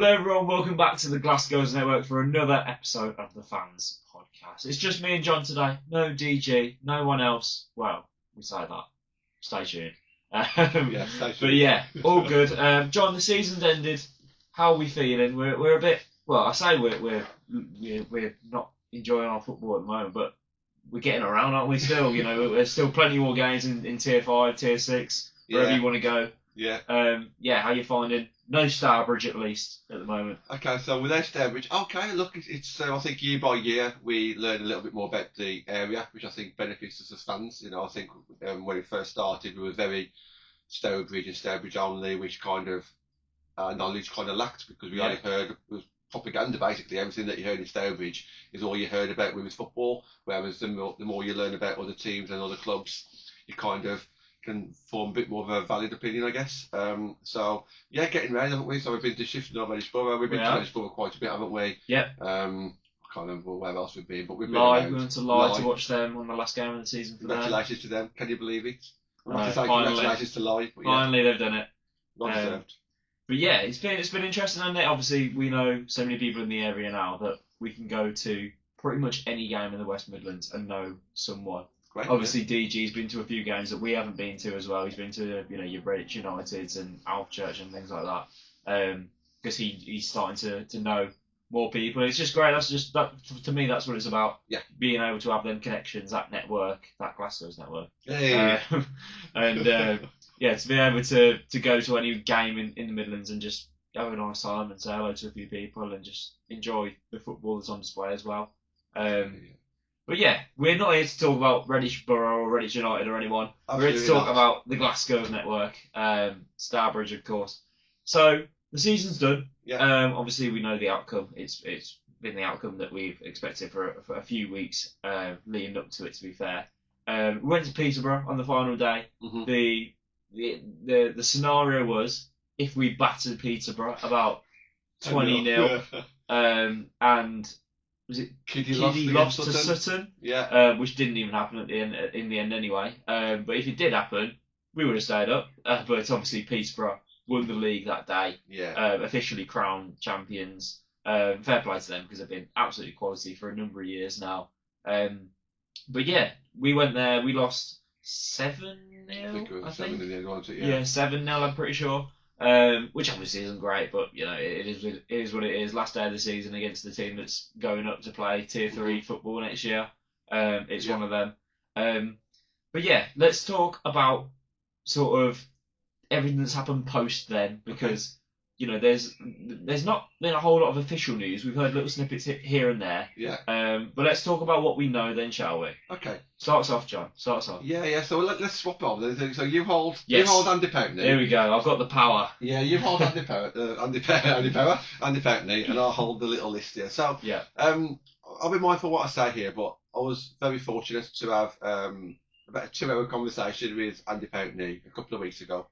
Hello everyone, welcome back to the Glassgirls Network for another episode of the Fans Podcast. It's just me and John today, no DG, no one else. Well, we say that. Stay tuned. Stay tuned. But yeah, all good. John, the season's ended. How are we feeling? We're a bit. Well, I say we're not enjoying our football at the moment, but we're getting around, aren't we? Still, there's still plenty more games in Tier 5, Tier 6, wherever you want to go. Yeah. How you finding? No Stourbridge at least at the moment. Okay, so with Stourbridge, look, it's I think year by year we learn a little bit more about the area, which I think benefits us as fans. I think when it first started, we were very Stourbridge and Stourbridge only, which kind of knowledge kind of lacked because we only heard was propaganda basically. Everything that you heard in Stourbridge is all you heard about women's football. Whereas the more you learn about other teams and other clubs, you kind of can form a bit more of a valid opinion, I guess. Getting around, haven't we? So we've been to Shifton or Reddish-borough. We've been to Reddish-borough quite a bit, haven't we? Yeah. I can't remember where else we've been, but we've been around. We went to Lye to watch them on the last game of the season. Congratulations to them. Can you believe it? Congratulations to Lye. Finally, they've done it. Well deserved. But yeah, it's been interesting, and obviously we know so many people in the area now that we can go to pretty much any game in the West Midlands and know someone. Great, obviously, DG's been to a few games that we haven't been to as well. He's been to your Redditch Uniteds and Alfchurch and things like that. Because he's starting to know more people. It's just great. That's just to me. That's what it's about. Yeah. Being able to have them connections, that network, that Glassgirls network. Hey. To be able to go to any game in the Midlands and just have a nice time and say hello to a few people and just enjoy the football that's on display as well. But yeah, we're not here to talk about Reddish-borough or Redditch United or anyone. Absolutely we're here to talk about the Glassgirls network, Stourbridge, of course. So the season's done. Yeah. Obviously, we know the outcome. It's been the outcome that we've expected for a few weeks leading up to it. To be fair, we went to Peterborough on the final day. Mm-hmm. The scenario was if we battered Peterborough about 20-0, and was it Kiddie lost to Sutton? Yeah. Which didn't even happen in the end anyway. But if it did happen, we would have stayed up. But obviously Peterborough won the league that day. Yeah. Officially crowned champions. Fair play to them because they've been absolutely quality for a number of years now. But yeah, we went there. We lost 7-0. I think it was 7 in the end, wasn't it? Yeah, 7-0. I'm pretty sure. Which obviously isn't great, but it is what it is. Last day of the season against the team that's going up to play Tier 3 football next year. It's one of them. But yeah, let's talk about sort of everything that's happened post then, because there's not been a whole lot of official news. We've heard little snippets here and there. Yeah. But let's talk about what we know then, shall we? Okay. Start us off, John. Start us off. Yeah. So let's swap over. So you hold Andy Pountney. Here we go. I've got the power. Yeah, you hold Andy Pountney, and I'll hold the little list here. So yeah. I'll be mindful what I say here, but I was very fortunate to have about a 2-hour conversation with Andy Pountney a couple of weeks ago.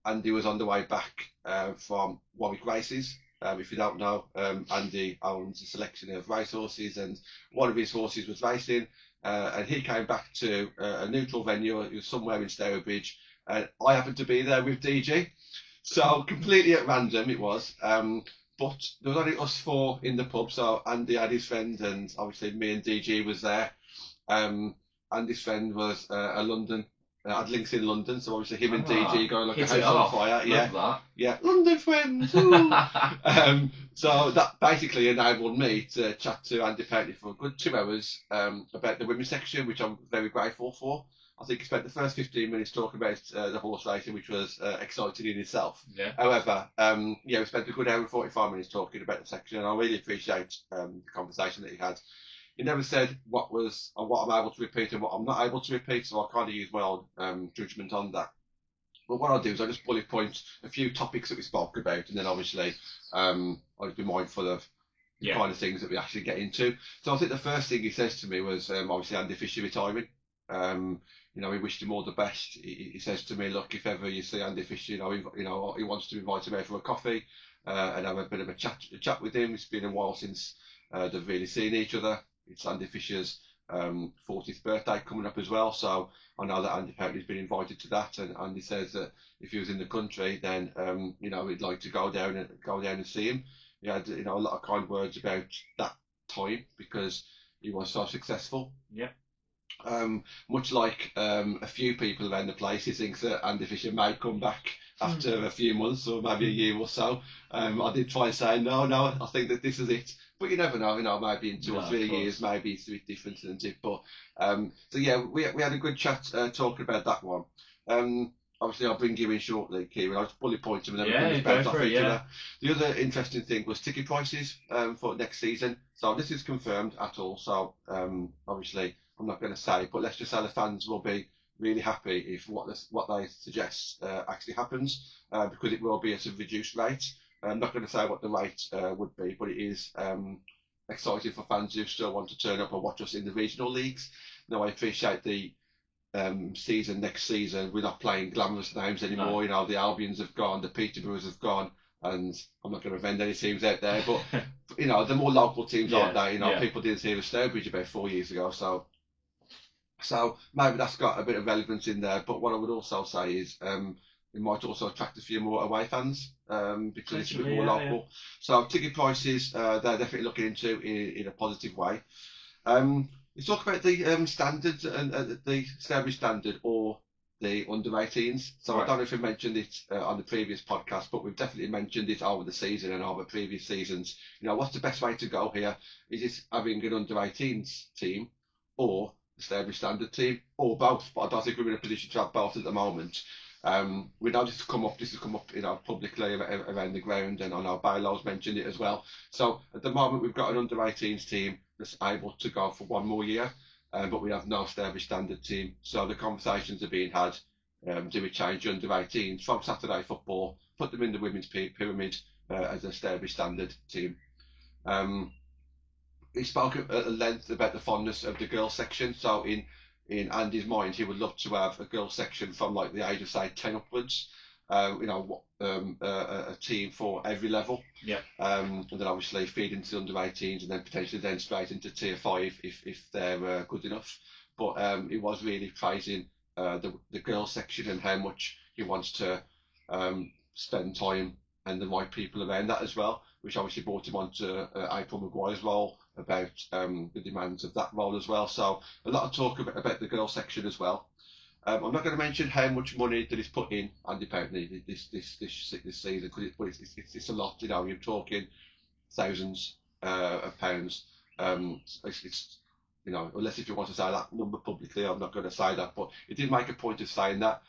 Andy was on the way back from Warwick Races. If you don't know, Andy owns a selection of racehorses, and one of his horses was racing, and he came back to a neutral venue. It was somewhere in Stourbridge, and I happened to be there with DG. So completely at random it was. But there was only us four in the pub, so Andy had his friend, and obviously me and DG was there. Andy's friend was a London. Had links in London, so obviously him and DG going like a house on fire. Yeah, London friends. So that basically enabled me to chat to Andy Pountney for a good 2 hours about the women's section, which I'm very grateful for. I think he spent the first 15 minutes talking about the horse racing, which was exciting in itself. Yeah. However, we spent a good hour and 45 minutes talking about the section, and I really appreciate the conversation that he had. He never said what I'm able to repeat and what I'm not able to repeat, so I kind of use my own judgment on that. But what I'll do is I'll just bullet point a few topics that we spoke about, and then obviously I'll just be mindful of the kind of things that we actually get into. So I think the first thing he says to me was obviously Andy Fisher retiring. We wished him all the best. He says to me, look, if ever you see Andy Fisher, he wants to invite him out for a coffee and have a bit of a chat with him. It's been a while since they've really seen each other. It's Andy Fisher's 40th birthday coming up as well. So I know that Andy Pountney's been invited to that, and Andy says that if he was in the country, then he'd like to go down and see him. He had a lot of kind words about that time because he was so successful. Yeah. Much like a few people around the place, he thinks that Andy Fisher may come back after a few months or maybe a year or so. I did try and say no, I think that this is it, but you never know. Maybe in 2 or 3 years, maybe it's a bit different, isn't it? But so yeah, we had a good chat talking about that one. Obviously, I'll bring you in shortly, Kieran. I'll just bullet point them and then we'll bounce off each other. The other interesting thing was ticket prices for next season. So this is confirmed at all. So obviously, I'm not going to say, but let's just say the fans will be really happy if what they suggest actually happens, because it will be at a reduced rate. I'm not going to say what the rate would be, but it is exciting for fans who still want to turn up and watch us in the regional leagues. Now, I appreciate the next season we're not playing glamorous names anymore. No. The Albions have gone, the Peterboroughs have gone, and I'm not going to offend any teams out there, but the more local teams aren't they? People didn't hear of Stourbridge about 4 years ago, so maybe that's got a bit of relevance in there. But what I would also say is it might also attract a few more away fans because it's a bit more local. Yeah. So ticket prices they're definitely looking into in a positive way. Let's talk about the standards and the Stourbridge standard or the under-18s. So right. I don't know if we mentioned it on the previous podcast, but we've definitely mentioned it over the season and over previous seasons. What's the best way to go here? Is it having an under-18s team or the Stourbridge standard team, or both? But I don't think we're in a position to have both at the moment. We know this has come up, publicly around the ground, and I know Baylo's mentioned it as well. So at the moment, we've got an under-18s team that's able to go for 1 more year, but we have no Stourbridge standard team. So the conversations are being had. Do we change under-18s from Saturday football, put them in the women's pyramid as a Stourbridge standard team? He spoke at length about the fondness of the girls section. So in Andy's mind, he would love to have a girls section from like the age of say 10 upwards. A team for every level. Yeah. And then obviously feed into the under-18s and then potentially then straight into tier 5 if they're good enough. But he was really praising the girls section and how much he wants to spend time and the right people around that as well, which obviously brought him on to April Maguire's role about the demands of that role as well. So a lot of talk about the girls section as well. I'm not going to mention how much money that he's put in Andy Pountney this season, because it's a lot. You're talking thousands of pounds. It's unless if you want to say that number publicly, I'm not going to say that. But he did make a point of saying that,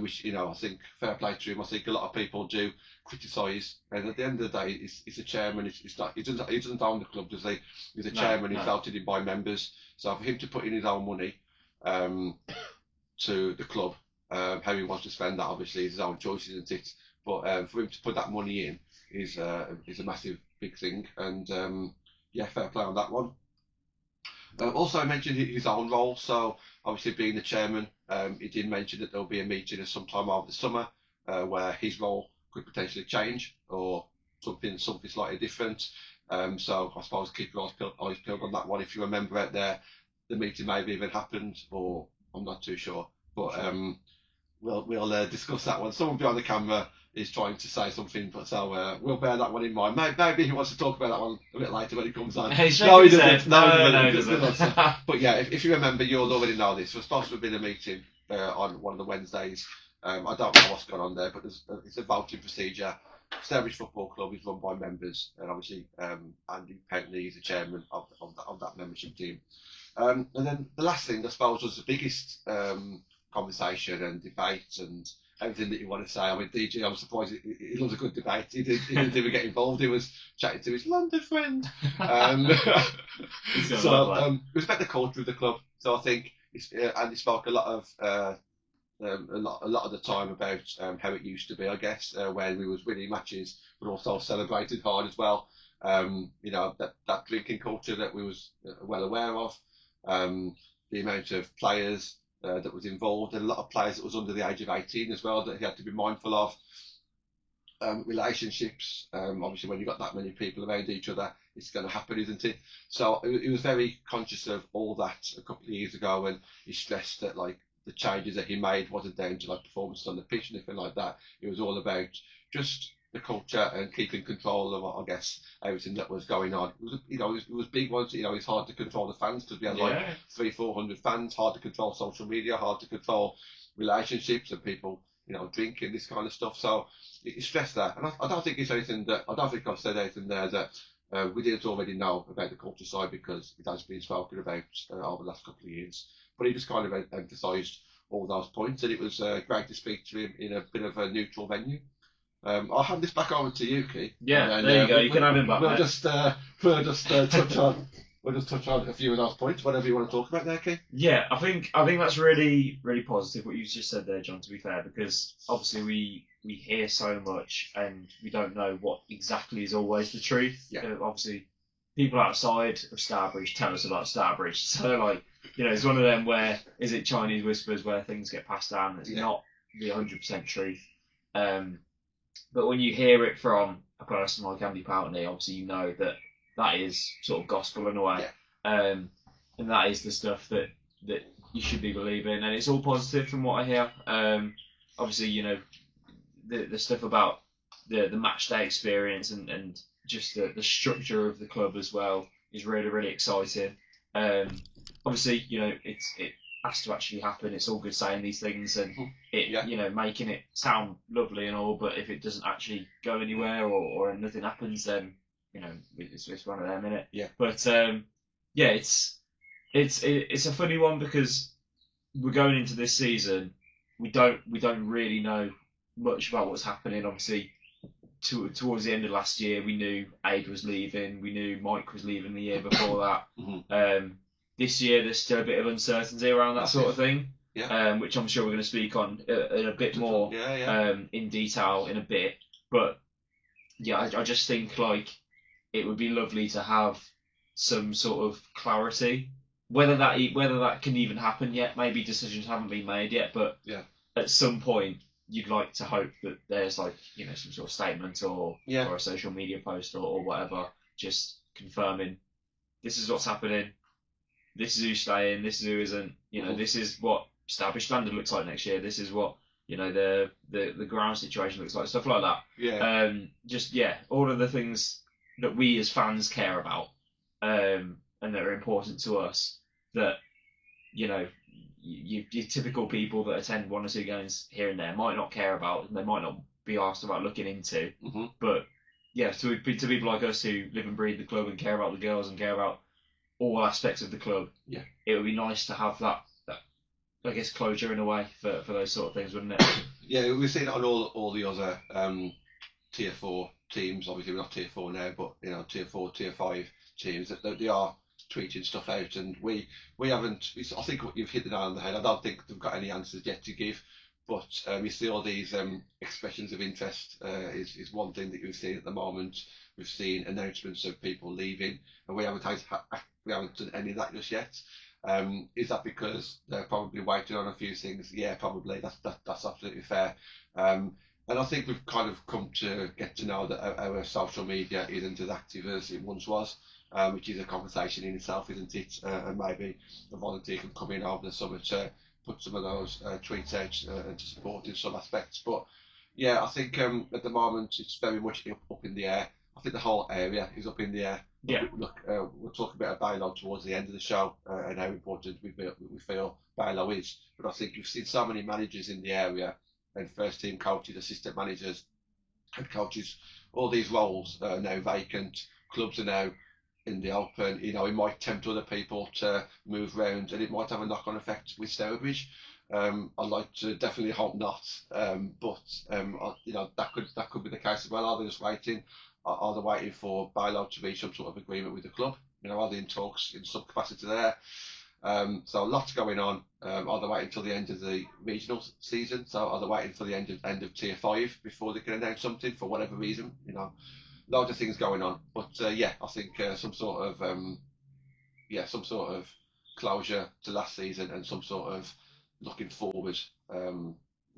which I think fair play to him. I think a lot of people do criticise, and at the end of the day, he's a chairman. It's not, he doesn't own the club, does he? He's a chairman. He's voted in by members. So for him to put in his own money to the club, how he wants to spend that obviously is his own choice, isn't it? But for him to put that money in is a massive big thing, and fair play on that one. Also, I mentioned his own role. So obviously being the chairman, he did mention that there'll be a meeting at some time over the summer where his role could potentially change or something slightly different. So I suppose keep your eyes peeled on that one. If you remember out there, the meeting maybe even happened, or I'm not too sure. But we'll discuss that one. Someone behind the camera is trying to say something, but so we'll bear that one in mind. Maybe he wants to talk about that one a bit later when he comes on. No, he doesn't. No, he doesn't. But yeah, if you remember, you'll already know this. We're supposed to have been a meeting on one of the Wednesdays. I don't know what's going on there, but it's a voting procedure. Stourbridge Football Club is run by members, and obviously Andy Pountney is the chairman of that membership team. And then the last thing, I suppose, was the biggest conversation and debate and everything that you want to say. I mean, DJ, I'm surprised he loves a good debate. He didn't even get involved. He was chatting to his London friend. It was about the culture of the club. So I think Andy spoke a lot of the time about how it used to be, I guess, when we was winning matches, but also celebrated hard as well. That drinking culture that we was well aware of, the amount of players that was involved, and a lot of players that was under the age of 18 as well that he had to be mindful of. relationships. Obviously, when you've got that many people around each other, it's going to happen, isn't it? So he was very conscious of all that a couple of years ago, and he stressed that like the changes that he made wasn't down to like performances on the pitch or anything like that. It was all about just the culture and keeping control of, I guess, everything that was going on. It was, it was big ones. It's hard to control the fans because we had like 300-400 fans. Hard to control social media. Hard to control relationships and people, drinking, this kind of stuff. So he stressed that, and I don't think it's anything that I don't think I've said anything there that we didn't already know about the culture side, because it has been spoken about over the last couple of years. But he just kind of emphasised all those points, and it was great to speak to him in a bit of a neutral venue. I'll hand this back over to you, Keith. Yeah, then, there you go. You can have him back. We'll just touch on. We'll just touch on a few of those points, whatever you want to talk about there, Keith. Yeah, I think that's really, really positive what you just said there, John, to be fair, because obviously we hear so much and we don't know what exactly is always the truth. Yeah. Obviously, people outside of Stourbridge tell us about Stourbridge. So, like, it's one of them where, is it Chinese whispers where things get passed down? It's not the 100% truth. But when you hear it from a person like Andy Pountney, obviously you know that is sort of gospel in a way. Yeah. And that is the stuff that you should be believing, and it's all positive from what I hear. Obviously, the stuff about the match day experience and just the structure of the club as well is really, really exciting. Obviously, it has to actually happen. It's all good saying these things and making it sound lovely and all, but if it doesn't actually go anywhere or nothing happens, then it's one of them, innit? Yeah. But it's a funny one because we're going into this season. We don't really know much about what's happening. Obviously, towards the end of last year, we knew Aid was leaving. We knew Mike was leaving the year before that. Mm-hmm. This year, there's still a bit of uncertainty around that sort of thing. Yeah. Which I'm sure we're going to speak on in a bit more in detail in a bit. But yeah, I just think like it would be lovely to have some sort of clarity. Whether that can even happen yet, maybe decisions haven't been made yet, but at some point you'd like to hope that there's like some sort of statement or a social media post or whatever, just confirming this is what's happening, this is who's staying, this is who isn't, this is what Stourbridge Standard looks like next year, this is what the ground situation looks like, stuff like that. All of the things that we as fans care about, and that are important to us, that your typical people that attend one or two games here and there might not care about, and they might not be asked about looking into. Mm-hmm. But to people like us who live and breathe the club and care about the girls and care about all aspects of the club, it would be nice to have that I guess closure in a way for those sort of things, wouldn't it? Yeah, we've seen it on all the other tier 4 teams. Obviously, we're not tier 4 now, but tier 4, tier 5 teams that they are tweeting stuff out, and we haven't. I think you've hit the nail on the head. I don't think they've got any answers yet to give, but you see all these expressions of interest is one thing that you've seen at the moment. We've seen announcements of people leaving, and we haven't done any of that just yet. Is that because they're probably waiting on a few things? Yeah, probably. That's absolutely fair. And I think we've kind of come to get to know that our social media isn't as active as it once was, which is a conversation in itself, isn't it? And maybe a volunteer can come in over the summer to put some of those tweets out and to support in some aspects. But yeah, I think at the moment it's very much up in the air. I think the whole area is up in the air. Yeah. Look, we'll talk a bit about Baylo towards the end of the show and how important we feel Baylo is. But I think we've seen so many managers in the area, and first team coaches, assistant managers, head coaches. All these roles are now vacant. Clubs are now in the open. It might tempt other people to move around, and it might have a knock-on effect with Stourbridge. I'd like to definitely hope not, but that could be the case as well. Are they just waiting? Are they waiting for Baylo to reach some sort of agreement with the club? Are they in talks in some capacity there? So lots going on. Are they waiting until the end of the regional season? So are they waiting for the end of tier 5 before they can announce something for whatever reason? Loads of things going on. But I think some sort of closure to last season and some sort of looking forward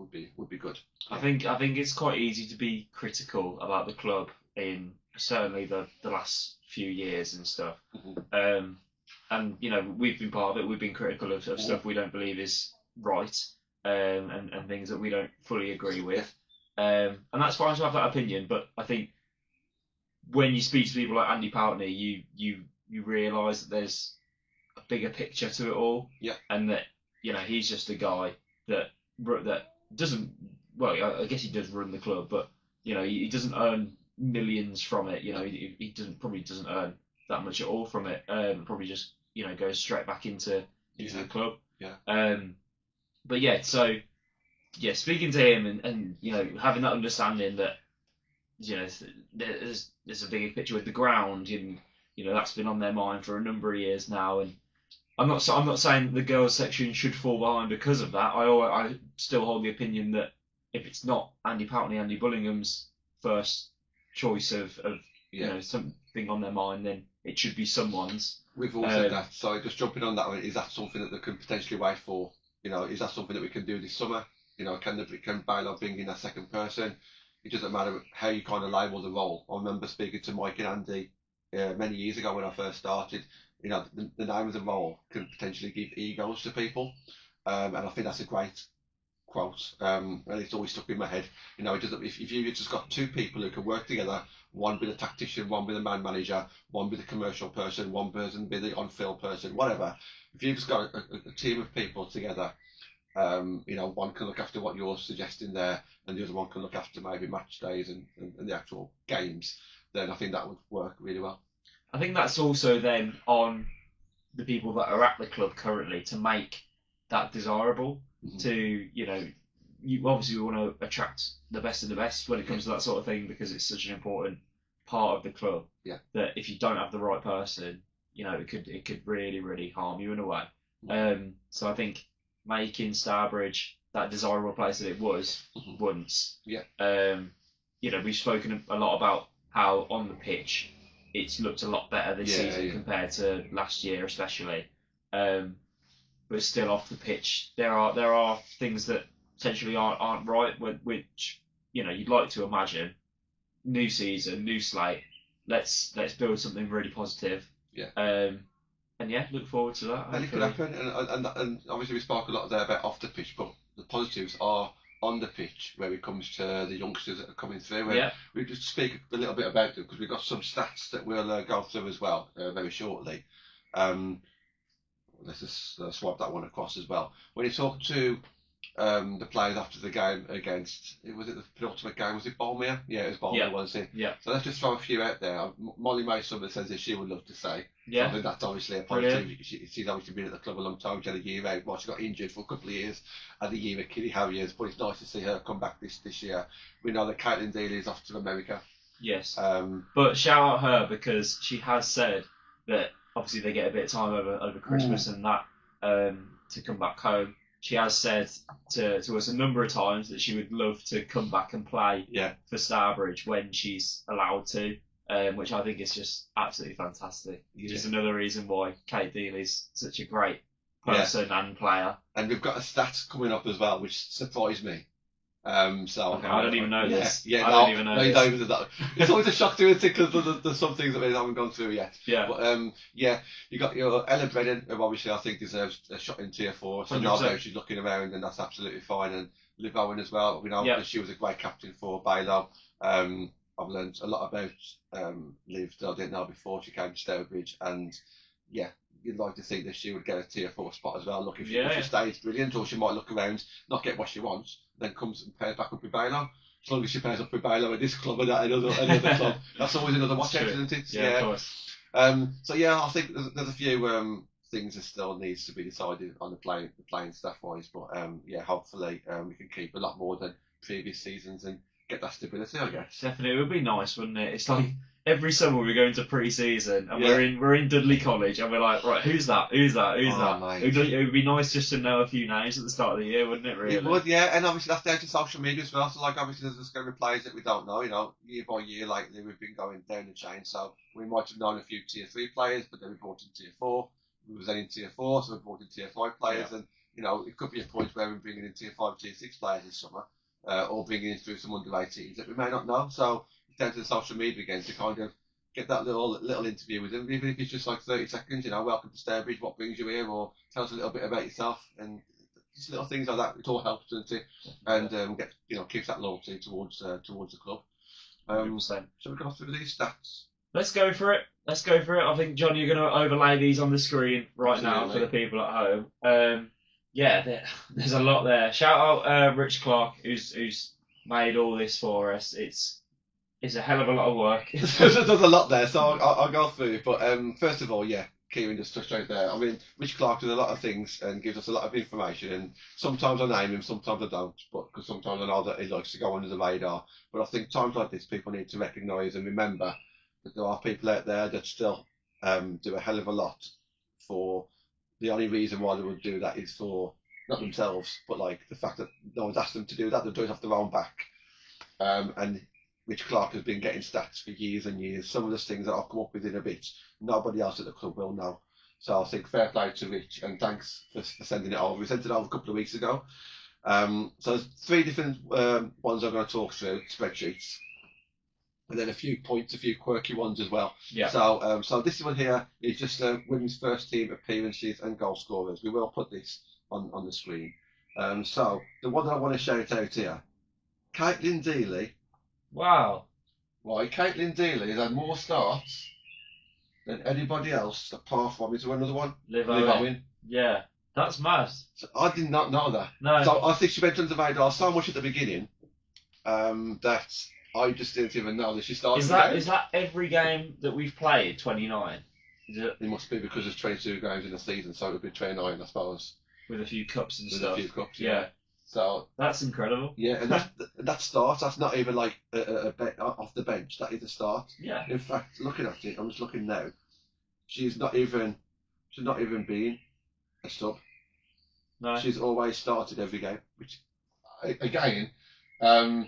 would be good. I think it's quite easy to be critical about the club in certainly the last few years and stuff. And we've been part of it. We've been critical of stuff we don't believe is right, and things that we don't fully agree with. And that's fine to have that opinion. But I think when you speak to people like Andy Pountney, you realise that there's a bigger picture to it all. Yeah. And that he's just a guy that doesn't. Well, I guess he does run the club, but he doesn't earn millions from it. He probably doesn't earn that much at all from it. Probably just goes straight back into the club. Yeah. But yeah, so speaking to him and having that understanding that there's a bigger picture with the ground, and that's been on their mind for a number of years now. And I'm not saying that the girls section should fall behind because of that. I still hold the opinion that if it's not Andy Pountney, Andy Bullingham's first choice of something on their mind, then it should be someone's. We've all said that. So just jumping on that one, is that something that they can potentially wait for? Is that something that we can do this summer? Can Baylo bring in a second person? It doesn't matter how you kind of label the role. I remember speaking to Mike and Andy many years ago when I first started. The name of the role can potentially give egos to people, and I think that's a great quote, and it's always stuck in my head. If you've just got two people who can work together, one with a tactician, one with a man manager, one with a commercial person, one person with the on-field person, whatever. If you've just got a team of people together, one can look after what you're suggesting there, and the other one can look after maybe match days and the actual games, then I think that would work really well. I think that's also then on the people that are at the club currently to make that desirable. To you obviously want to attract the best of the best when it comes to that sort of thing, because it's such an important part of the club. Yeah. That if you don't have the right person, it could really, really harm you in a way. So I think making Stourbridge that desirable place that it was once. Yeah. We've spoken a lot about how on the pitch it's looked a lot better this season compared to last year, especially. But still off the pitch, there are things that potentially aren't right, which you'd like to imagine. New season, new slate. Let's build something really positive. Yeah. And look forward to that. And it could happen. And obviously we spoke a lot there about off the pitch, but the positives are on the pitch where it comes to the youngsters that are coming through. And we just speak a little bit about them because we've got some stats that we'll go through as well very shortly. Let's just swipe that one across as well. When you talk to the players after the game against, was it the penultimate game? Was it Bolmere? Yeah, it was Bolmere, wasn't it? Yeah. So let's just throw a few out there. Molly May Summer says that she would love to say. Yeah. So I think that's obviously a positive. She's obviously been at the club a long time. She had a year out. Well, she got injured for a couple of years. Had a year at Kiddie Harriers, but it's nice to see her come back this year. We know that Caitlin Dealey is off to America. Yes. But shout out her because she has said that obviously they get a bit of time over Christmas and that to come back home. She has said to us a number of times that she would love to come back and play for Stourbridge when she's allowed to, which I think is just absolutely fantastic. Just another reason why Kate Dealey's such a great person and player. And we've got a stat coming up as well, which surprised me. I don't even know this. Yeah, I don't even know this. It's always a shock to us because there's some things that we haven't gone through yet. Yeah. But you got your Ella Brennan, who obviously I think deserves a shot in tier 4. So now she's looking around, and that's absolutely fine. And Liv Owen as well. We know that she was a great captain for Baylo. I've learned a lot about Liv that I didn't know before she came to Stourbridge, and you'd like to think that she would get a tier 4 spot as well. Look, if she stays brilliant, or she might look around, not get what she wants, then comes and pairs back up with Baylo. As long as she pairs up with Baylo at this club and at another club, that's always another watch out, isn't it? Yeah, of course. So I think there's a few things that still needs to be decided on the playing staff wise, but hopefully we can keep a lot more than previous seasons and get that stability, I guess. Definitely, it would be nice, wouldn't it? It's like every summer we go into pre-season and we're in Dudley College and we're like, right, who's that? Mate. It would be nice just to know a few names at the start of the year, wouldn't it? Really? It would, yeah. And obviously that's down to social media as well. So obviously there's going to be players that we don't know. Year by year, lately we've been going down the chain. So we might have known a few tier 3 players, but then we brought in tier 4. We was then in tier 4, so we brought in tier 5 players, and it could be a point where we're bringing in tier 5, tier 6 players this summer, or bringing in through some under 18s that we may not know. So it's down to the social media again to kind of get that little interview with them, even if it's just like 30 seconds. Welcome to Stourbridge, what brings you here, or tell us a little bit about yourself, and just little things like that. It all helps, doesn't it? And keeps that loyalty towards the club. 100%. Shall we go through these stats? Let's go for it. I think, John, you're going to overlay these on the screen right now for the people at home. There's a lot there. Shout out Rich Clark, who's made all this for us. It's a hell of a lot of work. There's a lot there, so I'll go through it. But first of all, Kieran just touched right there. I mean, Rich Clark does a lot of things and gives us a lot of information, and sometimes I name him, sometimes I don't, because sometimes I know that he likes to go under the radar. But I think times like this, people need to recognise and remember that there are people out there that still do a hell of a lot for. The only reason why they would do that is for not themselves, but like the fact that no one's asked them to do that. They're doing it off their own back. And Rich Clark has been getting stats for years and years. Some of the things that I'll come up with in a bit, nobody else at the club will know. So I think fair play to Rich, and thanks for sending it over. We sent it over a couple of weeks ago. So there's 3 different ones I'm going to talk through, spreadsheets. And then a few points, a few quirky ones as well. Yeah. So this one here is just women's first team appearances and goal scorers. We will put this on the screen. So the one that I want to shout out here, Caitlin Dealey. Wow. Why? Caitlin Dealey has had more starts than anybody else apart from, is there another one? Liv Owen. Yeah, that's mad. So I did not know that. No. So I think she went under the radar so much at the beginning that I just didn't even know that she started. Is that every game that we've played, 29? Is it? It must be because there's 22 games in a season, so it would be 29, I suppose. With a few cups and With stuff. a few cups, yeah. So that's incredible. Yeah, and that start. That's not even like a off the bench. That is a start. Yeah. In fact, looking at it, I'm just looking now. She's not even been a sub. No. She's always started every game. Which, again,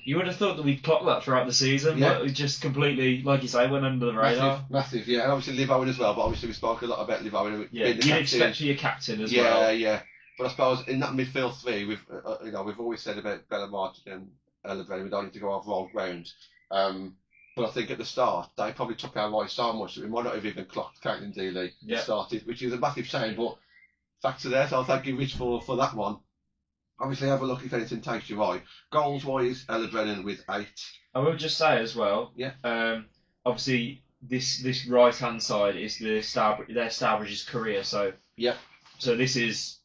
you would have thought that we'd clock that throughout the season, but it just completely, like you say, went under the radar. Massive, yeah. And obviously Liv Owen as well. But obviously we spoke a lot about Liv Owen. Yeah, you'd expect your captain as well. Yeah. But I suppose in that midfield 3, we've always said about Bella Martin and Ella Brennan, we don't need to go off rolled ground. But I think at the start, they probably took our eye so much that we might not have even clocked Caitlin Dealey started, which is a massive shame. But facts are there, so I'll thank you, Rich, for that one. Obviously, have a look if anything takes your eye. Goals-wise, Ella Brennan with 8. I will just say as well, obviously, this right-hand side is their Stourbridge's career, so so this is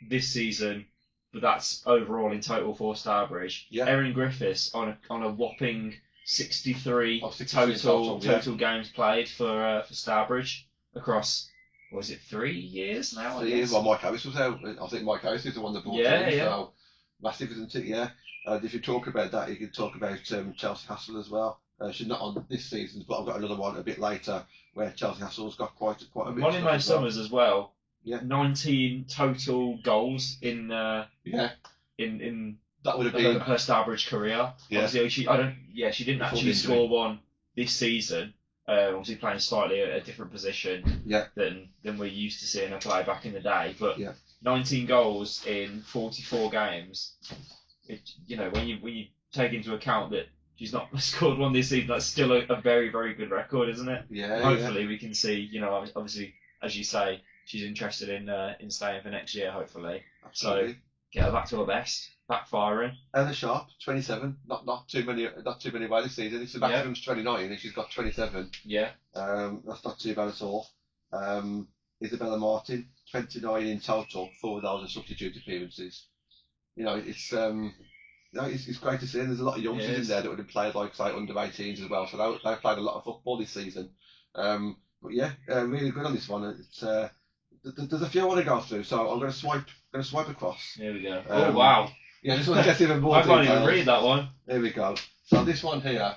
this season, but that's overall in total for Stourbridge. Yeah. Erin Griffiths on a whopping 63 total games played for Stourbridge across, was it 3 years now? 3 years. Well, Mike Harris was out. I think Mike Harris is the one that brought him. So massive, isn't it? Yeah. And if you talk about that, you can talk about Chelsea Hassel as well. She's not on this season, but I've got another one a bit later where Chelsea Hassel's got quite a bit. Molly Mae Summers as well. Yeah. 19 total goals in that would have been her Stourbridge career. Yeah. Obviously, she didn't actually score one this season. Obviously playing slightly a different position than we're used to seeing her play back in the day. But 19 goals in 44 games. When you take into account that she's not scored one this season, that's still a very, very good record, isn't it? Yeah. Hopefully we can see. Obviously, as you say, she's interested in staying for next year, hopefully. Absolutely. So get her back to her best, backfiring. Ella Sharp, 27. Not too many by this season. It's the maximum's 29, and she's got 27. Yeah. That's not too bad at all. Isabella Martin, 29 in total, 4,000 substitute appearances. It's great to see. And there's a lot of youngsters in there that would have played like say under 18s as well. So they've played a lot of football this season. But really good on this one. It's there's a few I want to go through, so I'm going to swipe across. Here we go. Oh wow! Yeah, this one gets even more. I can't even read that one. Here we go. So this one here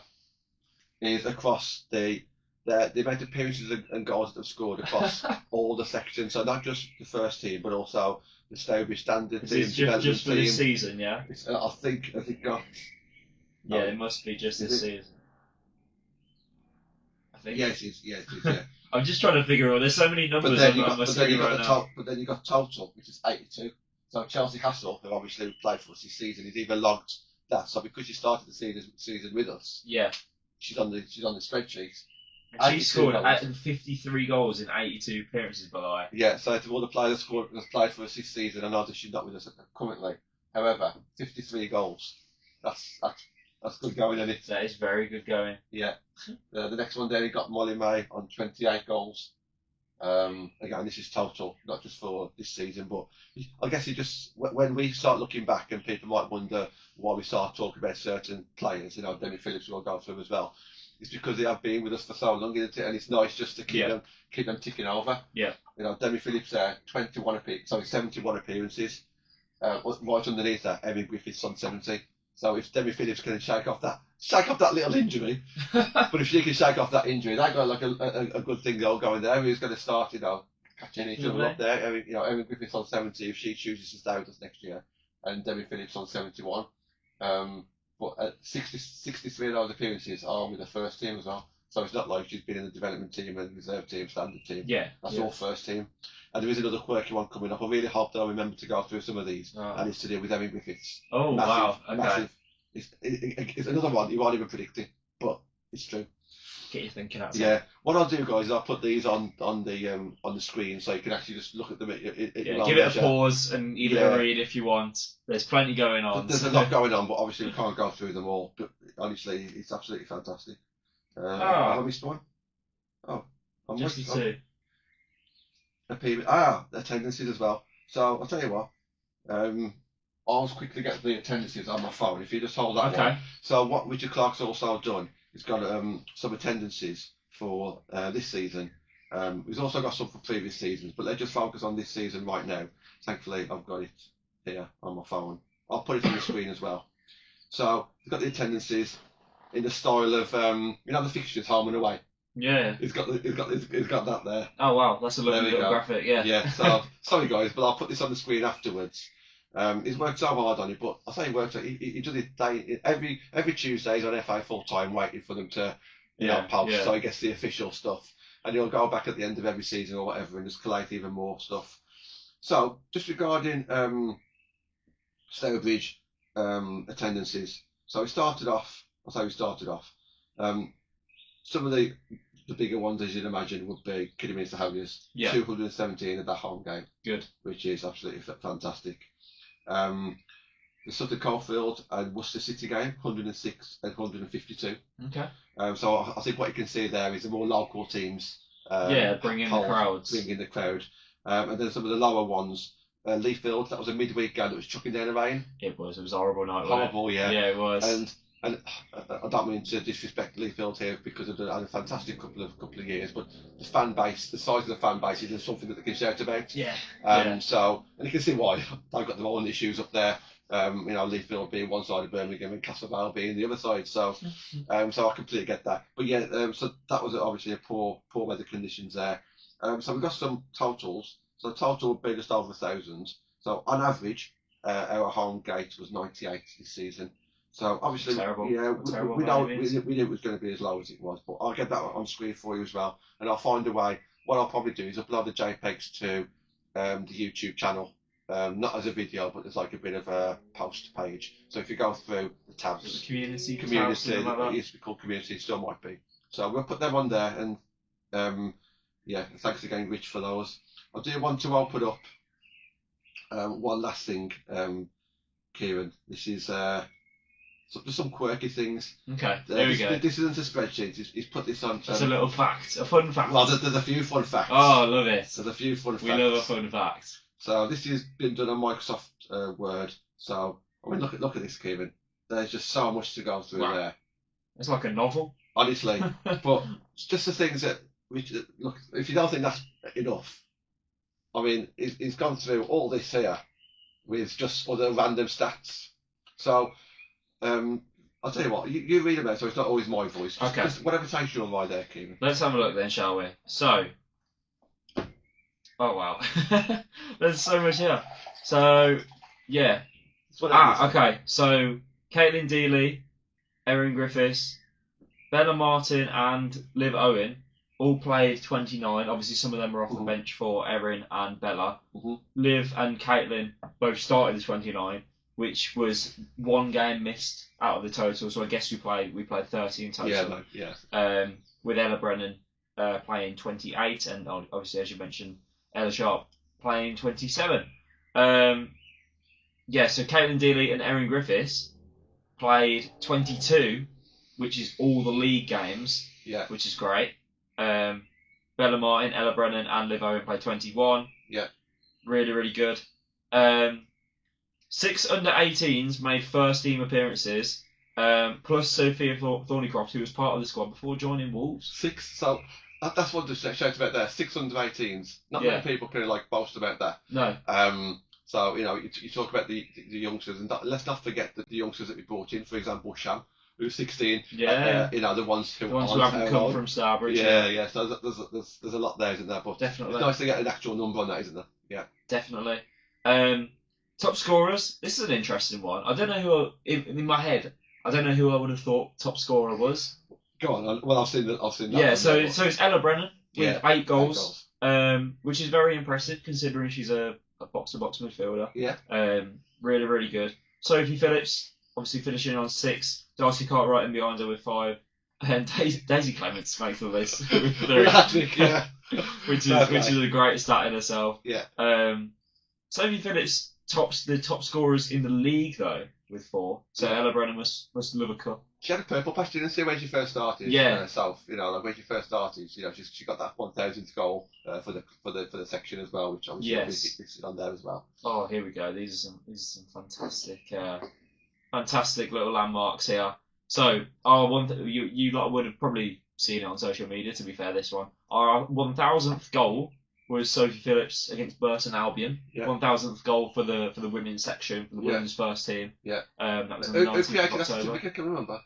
is across the amount of appearances and goals that they've scored across all the sections. So not just the first team, but also the Stourbridge standard team, just for this season, yeah. I think got. Yeah, it must be just this season. I think. Yeah, it is. Yeah. I'm just trying to figure out. There's so many numbers on my screen right now. But then you got total, which is 82. So Chelsea Hassel, who obviously played for us this season, has even logged that. So because she started the season with us, Yeah. she's on the spreadsheet. And she scored 53 goals in 82 appearances, by the way. Yeah, so to all the players that's played for us this season, I know that she's not with us currently. However, 53 goals. That's good going, isn't it? That is very good going. Yeah. The next one there, he got Molly May on 28 goals. Again, this is total, not just for this season, but I guess when we start looking back, and people might wonder why we start talking about certain players, Demi Phillips will go through as well. It's because they have been with us for so long, isn't it? And it's nice just to keep them ticking over. Yeah. Demi Phillips there, 71 appearances. Right underneath that, Erin Griffiths on 70. So if Demi Phillips can shake off that little injury, but if she can shake off that injury, that got like a good thing going there. Who's going to start, catching each other up there? Erin Griffiths on 70 if she chooses to stay with us next year, and Demi Phillips on 71. But 63 of those appearances are with the first team as well. So it's not like she's been in the development team and reserve team, standard team. Yeah. That's all first team. And there is another quirky one coming up. I really hope that I remember to go through some of these. Oh. And it's to do with Erin Griffiths. Oh, massive, wow. Okay. Massive. It's another one you won't even predict it, but it's true. Get you thinking out. Yeah. What I'll do, guys, is I'll put these on the screen so you can actually just look at them. Give it a pause and either read if you want. There's plenty going on. There's a lot going on, but obviously we can't go through them all. But honestly, it's absolutely fantastic. I missed one. Oh, I'm just two. Attendances as well. So I'll tell you what. I'll quickly get the attendances on my phone. If you just hold that one. So what Richard Clark's also done, he's got some attendances for this season. He's also got some for previous seasons, but let's just focus on this season right now. Thankfully, I've got it here on my phone. I'll put it on the screen as well. So he's got the attendances in the style of the fixtures, home and away. Yeah. He's got that there. Oh wow, that's a lovely little graphic. Yeah. Yeah. So sorry guys, but I'll put this on the screen afterwards. He's worked so hard on it, but I say he works. He does it every Tuesday. He's on FA full time, waiting for them to post. Yeah. So he gets the official stuff, and he'll go back at the end of every season or whatever, and just collate even more stuff. So just regarding Stourbridge attendances. So we started off. Some of the bigger ones, as you'd imagine, would be Kidderminster Harriers. 217 at that home game. Good. Which is absolutely fantastic. The Sutton Coldfield and Worcester City game, 106 and 152. Okay. So I think what you can see there is the more local teams. Bring in the crowds. Bring in the crowd. And then some of the lower ones. Leafield, that was a midweek game that was chucking down the rain. It was a horrible night. Horrible, yeah. Yeah, it was. And I don't mean to disrespect Leafield here because they've had a fantastic couple of years, but the fan base, the size of the fan base is something that they can shout about. Yeah. So, and you can see why they've got their own issues up there. Leafield being one side of Birmingham and Castlevale being the other side. So, so I completely get that. But yeah, so that was obviously a poor weather conditions there. So we've got some totals. So the total would be just over 1,000. So on average, our home gate was 98 this season. So obviously, terrible. Yeah, we knew it was going to be as low as it was, but I'll get that on screen for you as well, and I'll find a way. What I'll probably do is upload the JPEGs to the YouTube channel, not as a video, but there's like a bit of a post page. So if you go through the tabs, community, it used to be called community, it still might be. So we'll put them on there, and thanks again, Rich, for those. I do want to open up one last thing, Kieran. This is. Just some quirky things. Okay, there we go. This isn't a spreadsheet. He's put this on. It's a little fact, a fun fact. Well, there's a few fun facts. Oh, I love it. There's a few fun facts. We love a fun fact. So this has been done on Microsoft Word. So I mean, look at this, Kevin. There's just so much to go through there. It's like a novel. Honestly, but it's just the things that look. If you don't think that's enough, I mean, he's gone through all this here with just other random stats. So. I'll tell you what, you read them out, so it's not always my voice. Okay. Just whatever takes you on right there, Keenan. Let's have a look then, shall we? So, oh wow, there's so much here. So, yeah. Okay. So, Caitlin Dealey, Erin Griffiths, Bella Martin, and Liv Owen all played 29. Obviously, some of them were off the bench for Erin and Bella. Liv and Caitlin both started the 29, which was one game missed out of the total. So I guess we played 30 in total. With Ella Brennan playing 28, and obviously, as you mentioned, Ella Sharp playing 27. So Caitlin Dealey and Erin Griffiths played 22, which is all the league games, which is great. Bella Martin, Ella Brennan, and Liv Owen played 21. Really, really good. 6 under-18s made first team appearances, plus Sophia Thornycroft, who was part of the squad before joining Wolves. 6, so that's what to shout about there. 6 under-18s. Not many people can boast about that. No. So, you talk about the youngsters, and let's not forget that the youngsters that we brought in, for example, Sham, who's 16. The ones who haven't come from Stourbridge. So there's a lot there, isn't there? But definitely. It's nice to get an actual number on that, isn't there? Yeah. Definitely. Top scorers. This is an interesting one. I don't know who in my head. I don't know who I would have thought top scorer was. Go on. Well, I've seen that. Yeah. So it's Ella Brennan with 8 goals. Which is very impressive considering she's a box-to-box midfielder. Yeah. Really, really good. Sophie Phillips, obviously finishing on 6. Darcy Cartwright in behind her with 5. And Daisy Clements makes the list with 3. which is a great stat in herself. Yeah. Sophie Phillips tops the top scorers in the league though with 4. So Ella Brennan must love a cup. She had a purple patch, didn't she, when she first started? Herself, when she first started, she got that 1,000th goal for the section as well, which obviously listed on there as well. Oh, here we go. These are some fantastic little landmarks here. So you lot would have probably seen it on social media. To be fair, this one, our 1,000th goal was Sophie Phillips against Burton Albion. 1,000th goal for the women's section, for the women's first team. That was on the 19th of October. I can remember.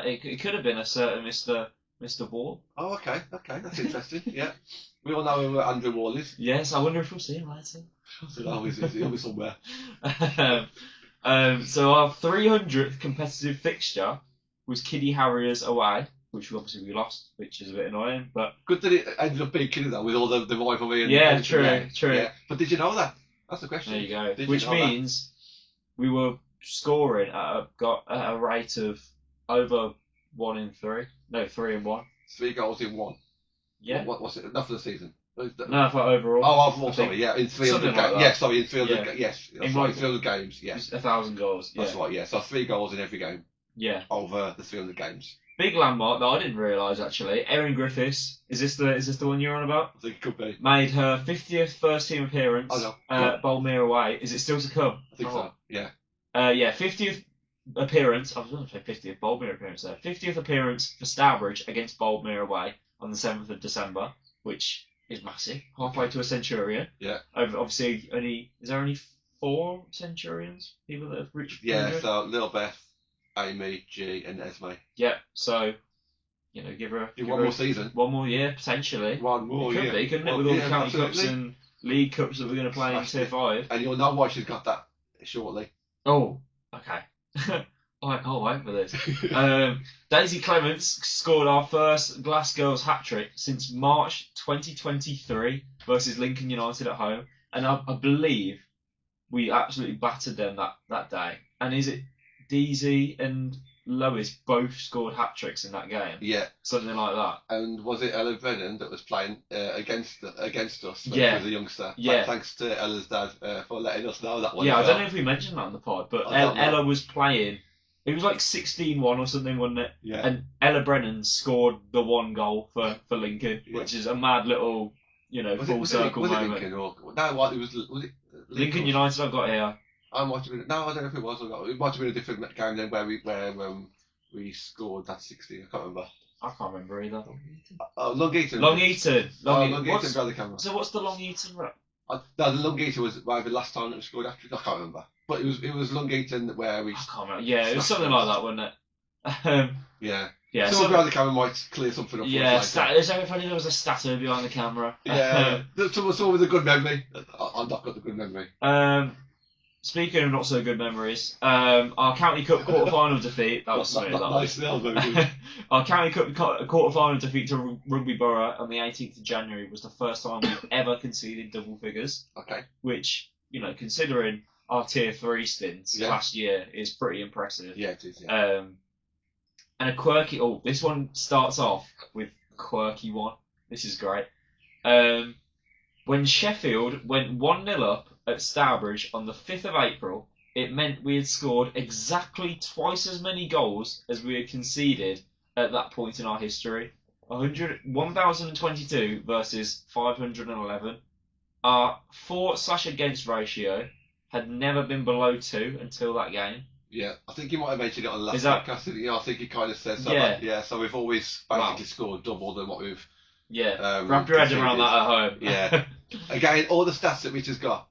It could have been a certain Mr. Wall. Oh, okay, that's interesting. We all know who Andrew Wall is. Yes, I wonder if we'll see him later. He'll be somewhere. So our 300th competitive fixture was Kiddie Harriers away, which obviously we lost, which is a bit annoying. But good that it ended up being Kiddie though, with all the rivalry. And true. Yeah. But did you know that? That's the question. There you go. Which means we were scoring at a rate of over 1 in 3. No, 3 in 1. 3 goals in 1. Yeah. What was it? Not for the season. No, for overall. Oh, overall, sorry, in 300 games. Like in 300 yes. In 300 games, yes. 1,000 goals. That's right, yeah. So 3 goals in every game. Yeah. Over the 300 games. Big landmark that I didn't realise actually. Erin Griffiths, is this the one you're on about? I think it could be. Made her 50th first team appearance at Boldmere away. Is it still to come? I think so, yeah. 50th appearance. I was going to say 50th Boldmere appearance there. 50th appearance for Stourbridge against Boldmere away on the 7th of December, which is massive. Halfway to a centurion. Yeah. Obviously, is there only 4 centurions? People that have reached. Yeah. So Lil Beth, Amy, G, and Esme. Yeah. So, give her one more season. One more year potentially. One more year. Could be, couldn't it? With all the county cups and league cups that we're going to play in Tier 5. And you'll know why she's got that shortly. Oh, okay. I can't wait for this. Daisy Clements scored our first Glassgirls hat-trick since March 2023 versus Lincoln United at home. And I believe we absolutely battered them that day. And is it DZ and Lois both scored hat-tricks in that game? Yeah. Something like that. And was it Ella Brennan that was playing against us when she was a youngster? Yeah. Thanks to Ella's dad for letting us know that one. Yeah, I don't know if we mentioned that on the pod, but Ella was playing. It was like 16-1 or something, wasn't it? Yeah. And Ella Brennan scored the 1 goal for Lincoln, which is a mad little, full circle moment. Was it Lincoln or no? What it was it? Lincoln United. I've got here. I might have been. No, I don't know if it was. It might have been a different game then where we scored that 16. I can't remember. I can't remember either. Long Eaton. Long Eaton. Long Eaton got the camera. So what's the Long Eaton? No, the Long Eaton was the last time that we scored after. I can't remember. But it was Long Eaton where we. I can't remember. Yeah, it was something like that, wasn't it? Yeah. Yeah. Someone behind the camera might clear something up. Yeah. Is there if only there was a statter behind the camera? Yeah. Someone with a good memory. I've not got the good memory. speaking of not so good memories, our County Cup quarter-final defeat, that was something that was... Our County Cup quarter-final defeat to Rugby Borough on the 18th of January was the first time we've ever conceded double figures. Okay. Which, you know, considering our Tier 3 stints last year, is pretty impressive. Yeah, it is, yeah. And a quirky... Oh, this one starts off with a quirky one. This is great. When Sheffield went 1-0 up at Stourbridge on the 5th of April, it meant we had scored exactly twice as many goals as we had conceded at that point in our history. 1,022 versus 511. Our for/against ratio had never been below 2 until that game. Yeah, I think you might have mentioned it on the last podcast. I think he kind of said so. Yeah. So we've always basically scored double than what we've... wrap your head around that at home. Yeah. Again, all the stats that Rich has got,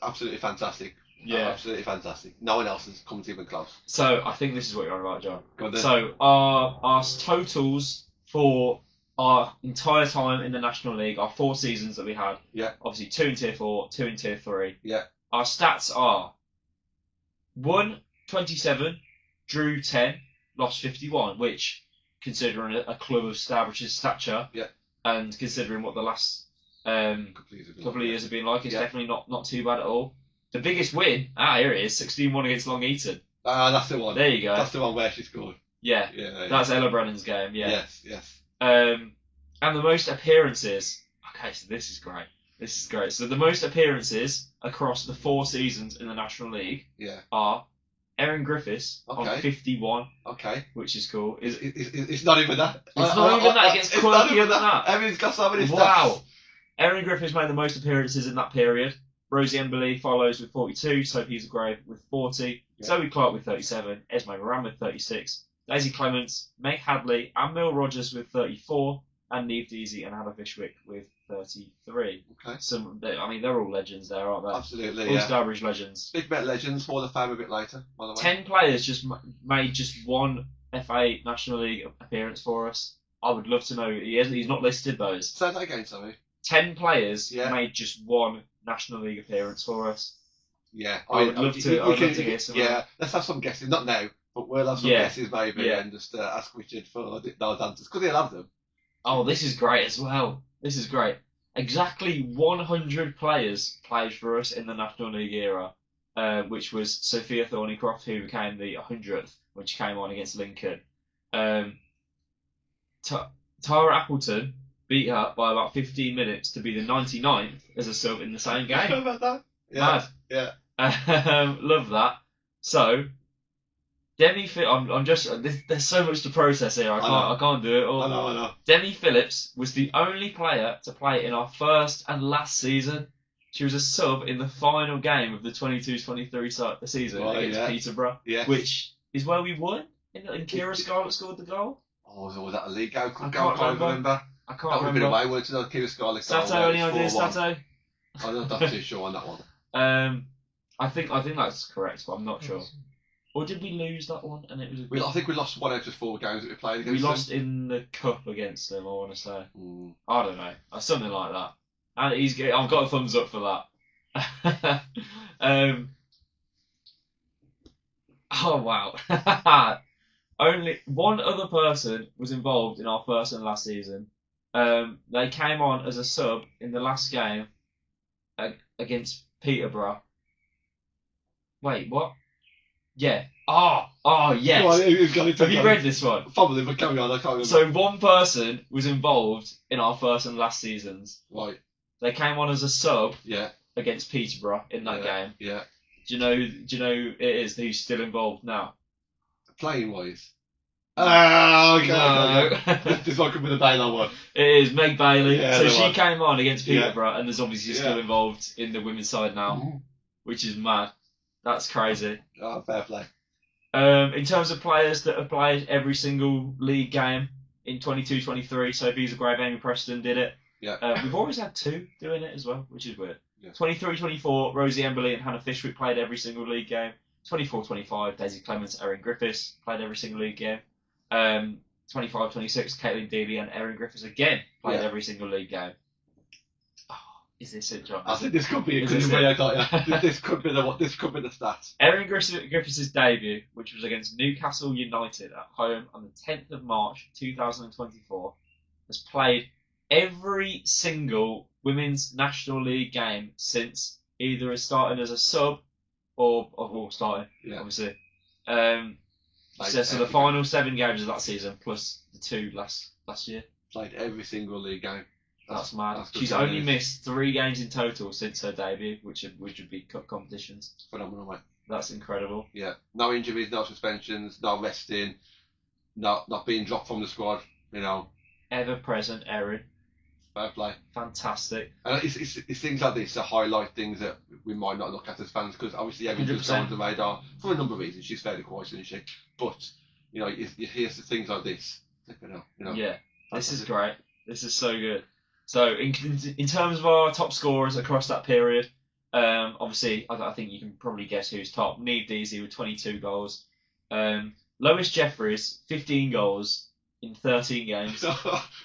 absolutely fantastic. Yeah. Absolutely fantastic. No one else has come to even close. So, I think this is what you're on about, John. Go on then. So, our totals for our entire time in the National League, our 4 seasons that we had, obviously 2 in Tier 4, 2 in Tier 3. Yeah. Our stats are 1, 27, drew 10, lost 51, which, considering a club of Stourbridge's stature, and considering what the last couple of years have been like, it's definitely not too bad at all. The biggest win, here it is, 16-1 against Long Eaton. That's the one. There you go. That's the one where she scored. Yeah. That's Ella Brennan's game, Yes. And the most appearances. Okay, so this is great. So the most appearances across the 4 seasons in the National League are Erin Griffiths on 51. Okay. Which is cool. It's not even that. It's not even that. It gets quirkier than that. Erin's got so many stats. Wow. Erin Griffiths made the most appearances in that period. Rosie Emberley follows with 42. Sophie Grave with 40. Zoe Clark with 37. Esme Moran with 36. Daisy Clements, Meg Hadley, and Mill Rogers with 34. And Neve Deasy and Hannah Fishwick with 33. Okay. They're all legends there, aren't they? Absolutely, all Stourbridge legends. Big Bet legends, Hall of Fame a bit later, by the way. 10 players just made just one FA National League appearance for us. I would love to know. He's not listed those. Say that again, sorry. 10 players made just one National League appearance for us. Yeah. I would love to hear some. Yeah, let's have some guesses. Not now, but we'll have some guesses maybe and just ask Richard for those answers, because he'll have them. Oh, this is great as well. This is great. Exactly 100 players played for us in the National League era, which was Sophia Thornycroft, who became the 100th when she came on against Lincoln. Tara Appleton beat her by about 15 minutes to be the 99th as a sub in the same game. How about that? Mad. Yeah. Love that. So, Demi Phillips, there's so much to process here. I can't do it all. I know. Demi Phillips was the only player to play in our first and last season. She was a sub in the final game of the 22-23 season against Peterborough, which is where we won. And Kira Scarlett scored the goal. Oh, was that a league game? I can't remember. That would have been away, wouldn't it? Kira Scarlett. Sato, any ideas, Sato? I'm not too sure on that one. I think that's correct, but I'm not sure. Or did we lose that one? And it was. I think we lost 1 out of 4 games that we played against. We lost in the cup against them. I want to say. I don't know, something like that. And I've got a thumbs up for that. Oh wow! Only one other person was involved in our first and last season. They came on as a sub in the last game against Peterborough. Wait, what? Yeah. Oh, yes. Well, have you read this one? Probably, but carry on. I can't remember. So one person was involved in our first and last seasons. Right. They came on as a sub. Yeah. Against Peterborough in that game. Yeah. Do you know it is who's still involved now? Playing wise. Okay. No. This one could be the Baylo one. It is Meg Bailey. So she came on against Peterborough and is obviously still involved in the women's side now, which is mad. That's crazy. Oh, fair play. In terms of players that have played every single league game in 22-23, so Visa Grave, Amy Preston did it. Yeah. We've always had 2 doing it as well, which is weird. Yeah. 23-24, Rosie Emberley and Hannah Fishwick played every single league game. 24-25, Daisy Clements, Erin Griffiths played every single league game. 25-26, Caitlin Dealey and Erin Griffiths again played every single league game. Oh, Is this it, John? I think this could be Is a this good it? I thought, yeah. This could be the stats. Erin Griffiths' debut, which was against Newcastle United at home on the 10th of March 2024, has played every single Women's National League game since, either as starting as a sub or starting, obviously. So the final 7 games of that season, plus the 2 last year. Played every single league game. That's mad. She's only missed 3 games in total since her debut, which would be cup competitions. Phenomenal, mate. That's incredible. Yeah. No injuries, no suspensions, no resting, not being dropped from the squad, you know. Ever present, Erin. Fair play. Fantastic. And it's things like this that highlight things that we might not look at as fans, because obviously Erin just go under the radar for a number of reasons. She's fairly quiet, isn't she? But, you know, you hear things like this. You know. Yeah. This is great. This is so good. So, in terms of our top scorers across that period, obviously, I think you can probably guess who's top. Niamh Deasy with 22 goals. Lois Jeffries, 15 goals in 13 games.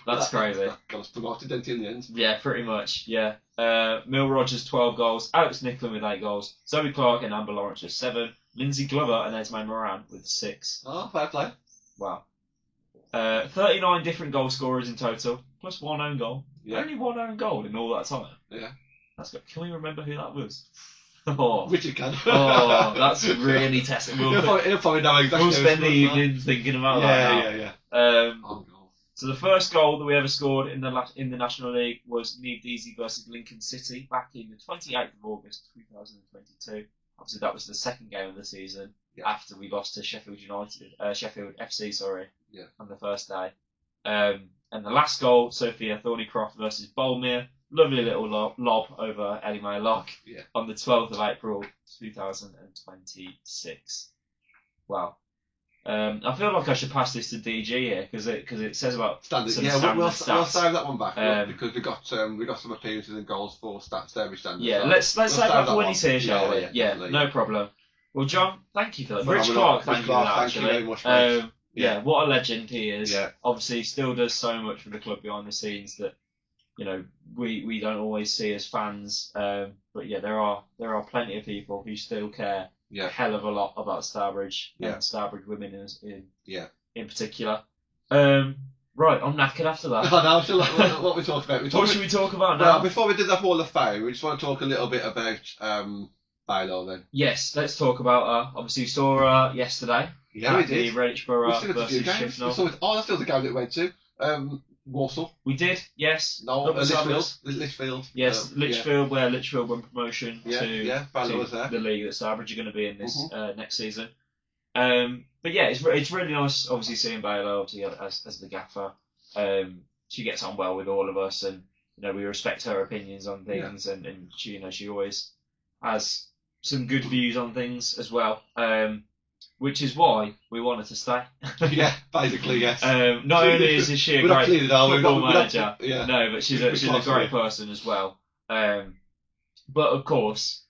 That's crazy. Got us promoted, didn't he, in the end? Yeah, pretty much, yeah. Mil Rogers, 12 goals. Alex Nicklin with 8 goals. Zoe Clark and Amber Lawrence with 7. Lindsay Glover and Esme Moran with 6. Oh, fair play. Wow. 39 different goal scorers in total, plus 1 own goal. Yeah. Only 1 own goal in all that time. Yeah. That's good. Can we remember who that was? Oh, Richard can. Oh, that's really testing. He'll probably know exactly. We'll spend the evening thinking about that. Yeah. So the first goal that we ever scored in the National League was Niamh Deasy versus Lincoln City back in the 28th of August 2022. Obviously, that was the second game of the season after we lost to Sheffield FC, on the first day. And the last goal, Sophia Thornycroft versus Bolmere. Lovely little lob over Ellie Mae Locke on the 12th of April 2026. Wow. I feel like I should pass this to DG here because it says about standards. Yeah, we'll stats. save that one back because we got some appearances and goals for Stourbridge standards. Yeah, let's save that for when he's here, shall we? Yeah, no problem. Well, John, thank you for that. Rich Clark, thank you for that. Thank you very much, mate. Yeah, what a legend he is. Yeah. Obviously, still does so much for the club behind the scenes that, you know, we don't always see as fans. But yeah, there are plenty of people who still care a hell of a lot about Stourbridge and Stourbridge women in particular. Right, I'm knackered after that. I know. So what we talk about? What should we talk about now? Well, before we do the Hall of Fame, we just want to talk a little bit about Baylo then. Yes, let's talk about her. Obviously, you saw her yesterday. Yeah, we did. Redditchborough versus Shifnal. That's still the game that we went to. Walsall. We did, yes. No, Lichfield. Yes, Lichfield, where Lichfield won promotion to the league that Stourbridge are going to be in this next season. But yeah, it's really nice, obviously, seeing Baylo obviously as the gaffer. She gets on well with all of us, and you know we respect her opinions on things, and she always has some good views on things as well. Which is why we want her to stay. Yeah, basically, yes. Not only is she a great football manager, but she's a great person as well. But of course,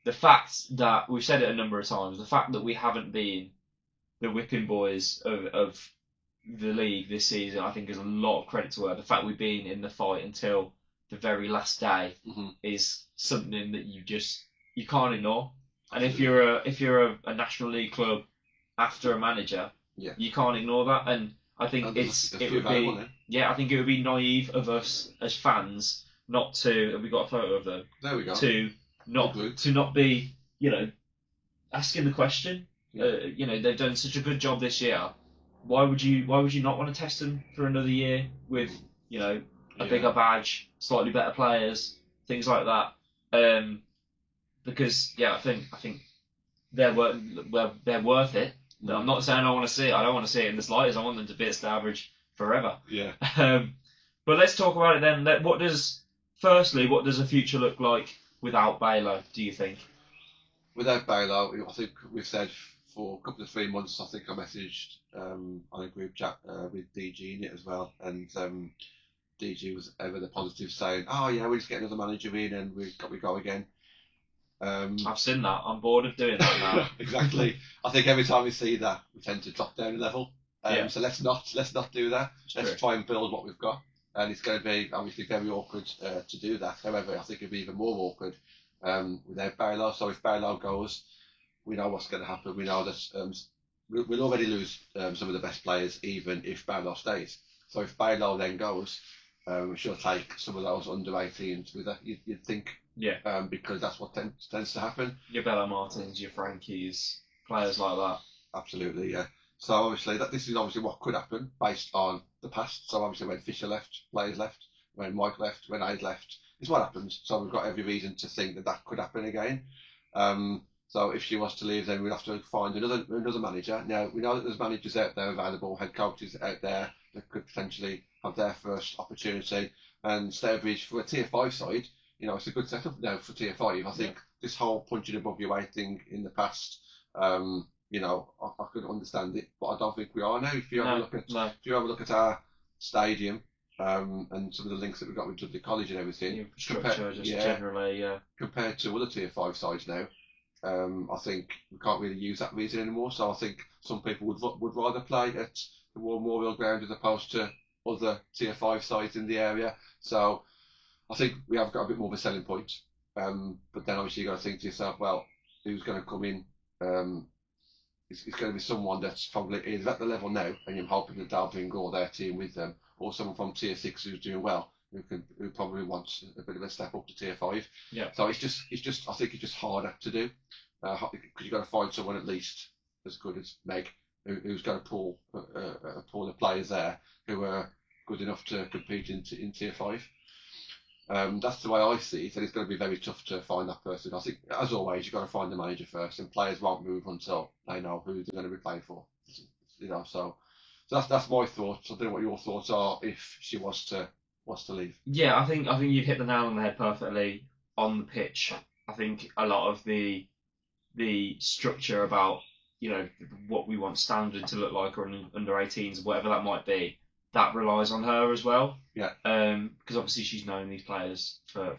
the fact that we've said it a number of times, the fact that we haven't been the whipping boys of the league this season, I think is a lot of credit to her. The fact we've been in the fight until the very last day is something that you can't ignore. And if you're a National League club after a manager, you can't ignore that. And I think I think it would be naive of us as fans not to. Have we got a photo of them? There we go. To not be, asking the question. They've done such a good job this year. Why would you not want to test them for another year with a bigger badge, slightly better players, things like that? Because I think they're worth it. I'm not saying I want to see it. I don't want to see it in the slightest. I want them to be at Stourbridge forever. Yeah. But let's talk about it then. What does a future look like without Baylo? Do you think? Without Baylo, I think we've said for a couple of 3 months. I think I messaged on a group chat with DG in it as well, and DG was ever the positive, saying, "Oh yeah, we just get another manager in and we go again." I've seen that. I'm bored of doing that now. Exactly. I think every time we see that, we tend to drop down a level. So let's not do that. Let's try and build what we've got. and it's going to be obviously very awkward to do that. However, I think it'll be even more awkward without Baylo. So if Baylo goes, we know what's going to happen. We know that we'll already lose some of the best players, even if Baylo stays. So if Baylo then goes, she'll take some of those under 18s with her. You'd think, Yeah. because that's what tends to happen. Your Bella Martins, your Frankies, players like that. Absolutely, yeah. So obviously this is obviously what could happen based on the past. So obviously when Fisher left, players left, when Mike left, when Aid left, it's what happens. So we've got every reason to think that could happen again. So if she was to leave, then we'd have to find another manager. Now we know that there's managers out there available, head coaches out there that could potentially have their first opportunity. And Stourbridge, for a Tier 5 side, it's a good setup now for Tier 5. I think this whole punching above your weight thing in the past, I could understand it, but I don't think we are now. If you have a look at our stadium, and some of the links that we've got with Dudley College and everything, generally, compared to other Tier 5 sides now, I think we can't really use that reason anymore. So I think some people would rather play at the War Memorial Ground as opposed to other Tier 5 sides in the area. So I think we have got a bit more of a selling point. But then obviously you've got to think to yourself, well, who's going to come in? It's going to be someone that's probably is at the level now, and you're hoping that they'll bring all their team with them, or someone from Tier 6 who's doing well, who probably wants a bit of a step up to Tier 5. Yeah. So it's just I think it's just harder to do, because you've got to find someone at least as good as Meg, who's going to pull a pool of players there who are good enough to compete in Tier 5. That's the way I see it, and it's going to be very tough to find that person. I think, as always, you've got to find the manager first, and players won't move until they know who they're going to be playing for. So that's my thoughts. I don't know what your thoughts are if she was to leave. Yeah, I think you've hit the nail on the head perfectly on the pitch. I think a lot of the structure about what we want standard to look like, or under 18s, whatever that might be, that relies on her as well. Yeah. Because obviously she's known these players for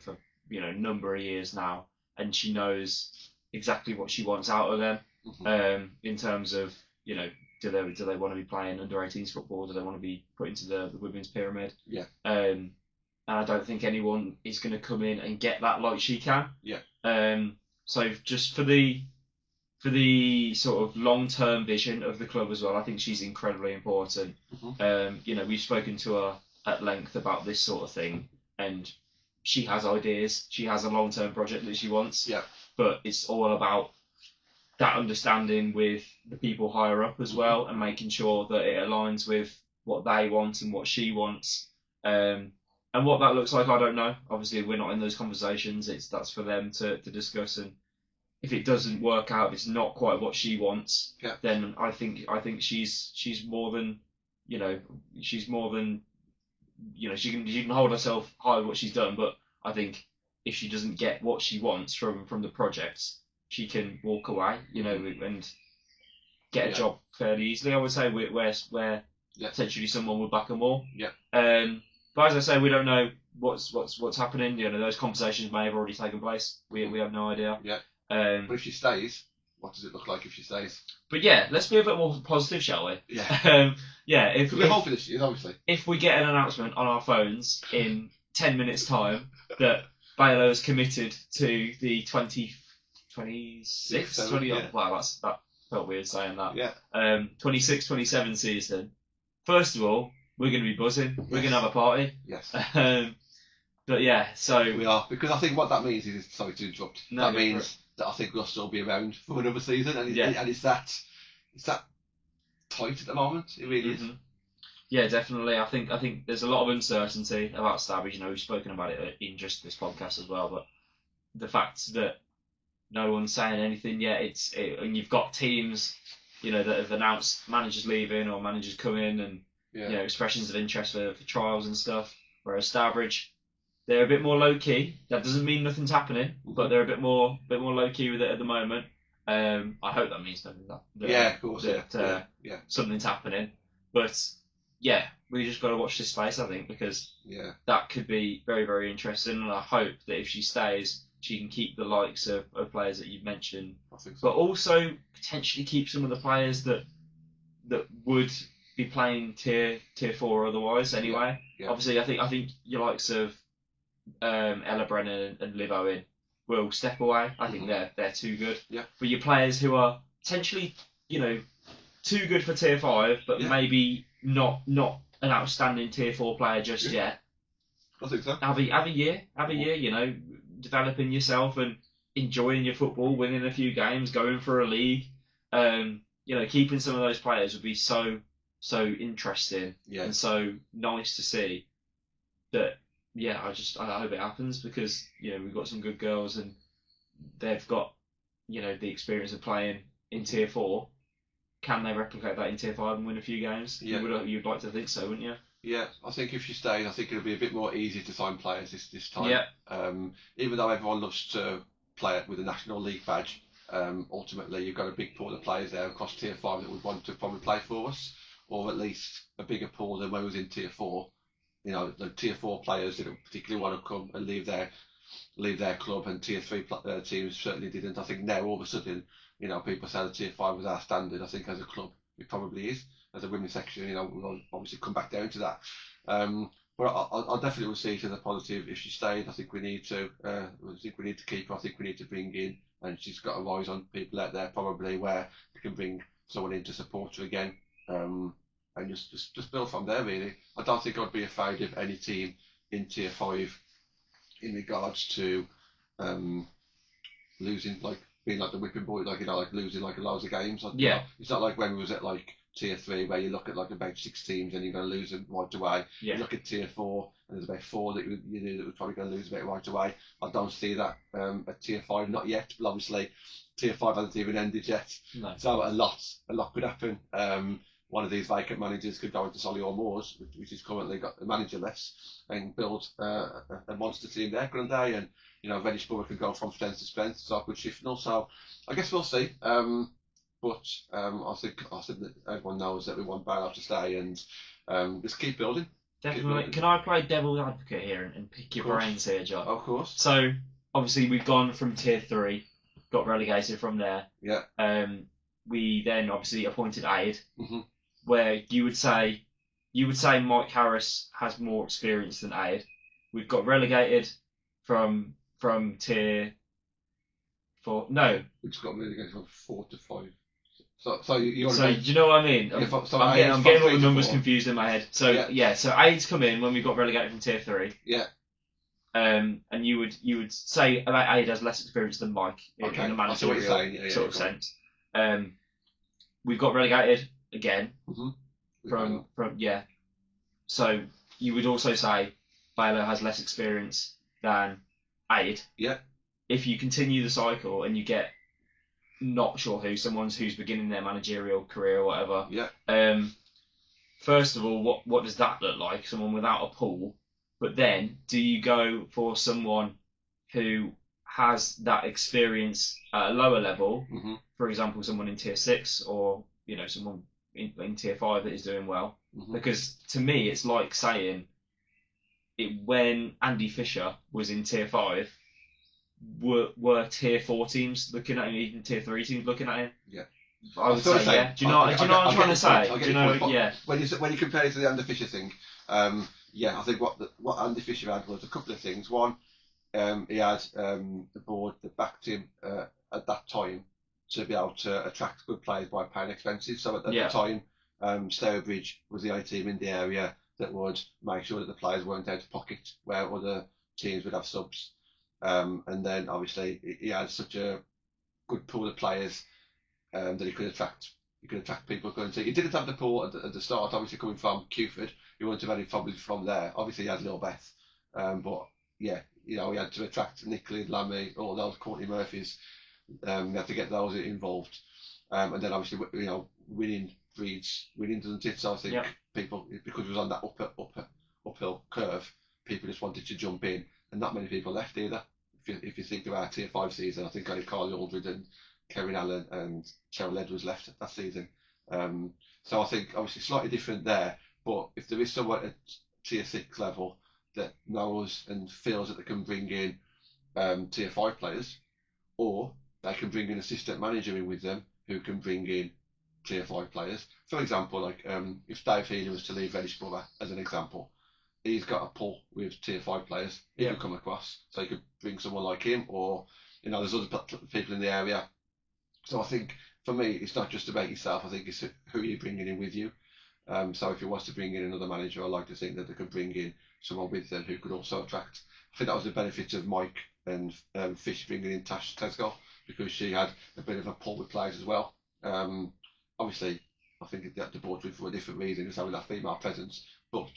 a number of years now, and she knows exactly what she wants out of them. Mm-hmm. In terms of do they want to be playing under 18s football? Do they want to be put into the women's pyramid? Yeah. And I don't think anyone is going to come in and get that like she can. Yeah. So just for the sort of long-term vision of the club as well, I think she's incredibly important. Mm-hmm. We've spoken to her at length about this sort of thing, and she has ideas. She has a long-term project that she wants. Yeah. But it's all about that understanding with the people higher up as well, and making sure that it aligns with what they want and what she wants. And what that looks like, I don't know. Obviously, we're not in those conversations. That's for them to discuss. And if it doesn't work out, if it's not quite what she wants, then I think she's more than she can hold herself high with what she's done. But I think if she doesn't get what she wants from the projects, she can walk away, and get a job fairly easily. I would say where potentially someone would back her more. Yeah. But as I say, we don't know what's happening. Those conversations may have already taken place. We have no idea. Yeah. But if she stays, what does it look like if she stays? But yeah, let's be a bit more positive, shall we? Yeah. If we're hoping this year, obviously. If we get an announcement on our phones in 10 minutes' time that Baylo is committed to the 2026, wow, that felt weird saying that. Yeah. 26-27 season. First of all, we're going to be buzzing. Yes. We're going to have a party. Yes. But yeah, so we are, because I think what that means is, sorry to interrupt. No, that means that I think we'll still be around for another season, and it's that tight at the moment. It really is. Yeah, definitely. I think there's a lot of uncertainty about Stourbridge. We've spoken about it in just this podcast as well, but the fact that no one's saying anything yet, and you've got teams, that have announced managers leaving or managers coming, and expressions of interest for trials and stuff. Whereas Stourbridge, they're a bit more low key. That doesn't mean nothing's happening, but they're a bit more low key with it at the moment. I hope that means nothing. Of course. Something's happening, but yeah, we just got to watch this space, I think, because that could be very, very interesting. And I hope that if she stays, she can keep the likes of players that you've mentioned, I think so. but also potentially keep some of the players that would be playing tier 4 otherwise anyway. Yeah. Obviously, I think your likes of Ella Brennan and Liv Owen will step away. I think they're too good. Yeah. But your players who are potentially, too good for tier 5, but maybe not an outstanding tier 4 player just yet. I think so. Have a year, developing yourself and enjoying your football, winning a few games, going for a league. Keeping some of those players would be so interesting and so nice to see. That I hope it happens because we've got some good girls and they've got the experience of playing in tier 4. Can they replicate that in tier 5 and win a few games? Yeah. You'd like to think so, wouldn't you? Yeah, I think if you stay, I think it'll be a bit more easy to sign players this time. Yeah. Even though everyone loves to play it with a National League badge, ultimately you've got a big pool of players there across tier 5 that would want to probably play for us, or at least a bigger pool than when we was in tier 4. The tier 4 players didn't particularly want to come and leave their club, and tier 3 teams certainly didn't. I think now all of a sudden, people say that tier 5 was our standard. I think as a club it probably is. As a women's section, we'll obviously come back down to that. But I definitely will see it as a positive. If she stayed, I think we need to. I think we need to keep her. I think we need to bring in, and she's got a rise on people out there probably where we can bring someone in to support her again. And just build from there really. I don't think I'd be afraid of any team in tier 5 in regards to losing, like being like the whipping boy, like losing like loads of games. It's not like when we was at like tier 3 where you look at like about 6 teams and you're going to lose them right away. You look at tier 4 and there's about 4 that you knew that was probably going to lose about right away. I don't see that at tier 5, not yet. But obviously tier 5 hasn't even ended yet. No. So a lot could happen. One of these vacant managers could go into Solihull Moors, which is currently got the managerless, and build a monster team there, couldn't they? And Reddish Borough could go from strength to strength, so could Shifnal. So I guess we'll see. But I think that everyone knows that we want Baylo to stay and just keep building. Definitely. Can I play devil's advocate here and pick your brains here, John? Of course. So obviously we've gone from tier 3, got relegated from there. Yeah. We then obviously appointed Aid. Mm-hmm. Where you would say Mike Harris has more experience than Aid. We've got relegated from tier 4. No, we've got relegated from 4 to 5. So do you know what I mean? I'm getting all the numbers confused in my head. So so Aid's come in when we got relegated from tier 3. Yeah. And you would say about Aid has less experience than Mike in a managerial sort of sense. We've got relegated again from. So you would also say Baylo has less experience than Aid. Yeah. If you continue the cycle and you get not sure who's beginning their managerial career or whatever. Yeah. First of all, what does that look like? Someone without a pool. But then, do you go for someone who has that experience at a lower level? Mm-hmm. For example, someone in tier 6 or someone in tier 5 that is doing well. Mm-hmm. Because to me, it's like saying when Andy Fisher was in tier 5, were tier 4 teams looking at him, even tier 3 teams looking at him? Yeah. I would say, yeah. Do you know what I'm trying to say? Yeah. When you compare it to the Andy Fisher thing, I think what Andy Fisher had was a couple of things. One, he had the board that backed him at that time to be able to attract good players by paying expenses. So at the time, Stourbridge was the only team in the area that would make sure that the players weren't out of pocket, where other teams would have subs. And then obviously he had such a good pool of players that he could attract. He could attract people going to. He didn't have the pool at the start. Obviously coming from Cuford, he wouldn't have had it probably from there. Obviously he had Lilbeth, but he had to attract Nickley, Lammy, all those Courtney Murphys. We had to get those involved, and then obviously winning doesn't it? So I think people, because it was on that uphill curve, people just wanted to jump in, and not many people left either. If you think about tier 5 season, I think only Carly Aldred and Kevin Allen and Cheryl Edwards left that season. So I think obviously slightly different there, but if there is someone at tier 6 level that knows and feels that they can bring in tier 5 players, or they can bring an assistant manager in with them who can bring in tier 5 players. For example, like if Dave Healy was to leave Reddish Borough, as an example, he's got a pull with tier 5 players he could come across. So he could bring someone like him, or there's other people in the area. So I think for me, it's not just about yourself. I think it's who you're bringing in with you. So if he wants to bring in another manager, I like to think that they could bring in someone with them who could also attract. I think that was the benefit of Mike and Fish bringing in Tash Tesco, because she had a bit of a pull with players as well. Obviously, I think they had to brought with for a different reason, just having that female presence. But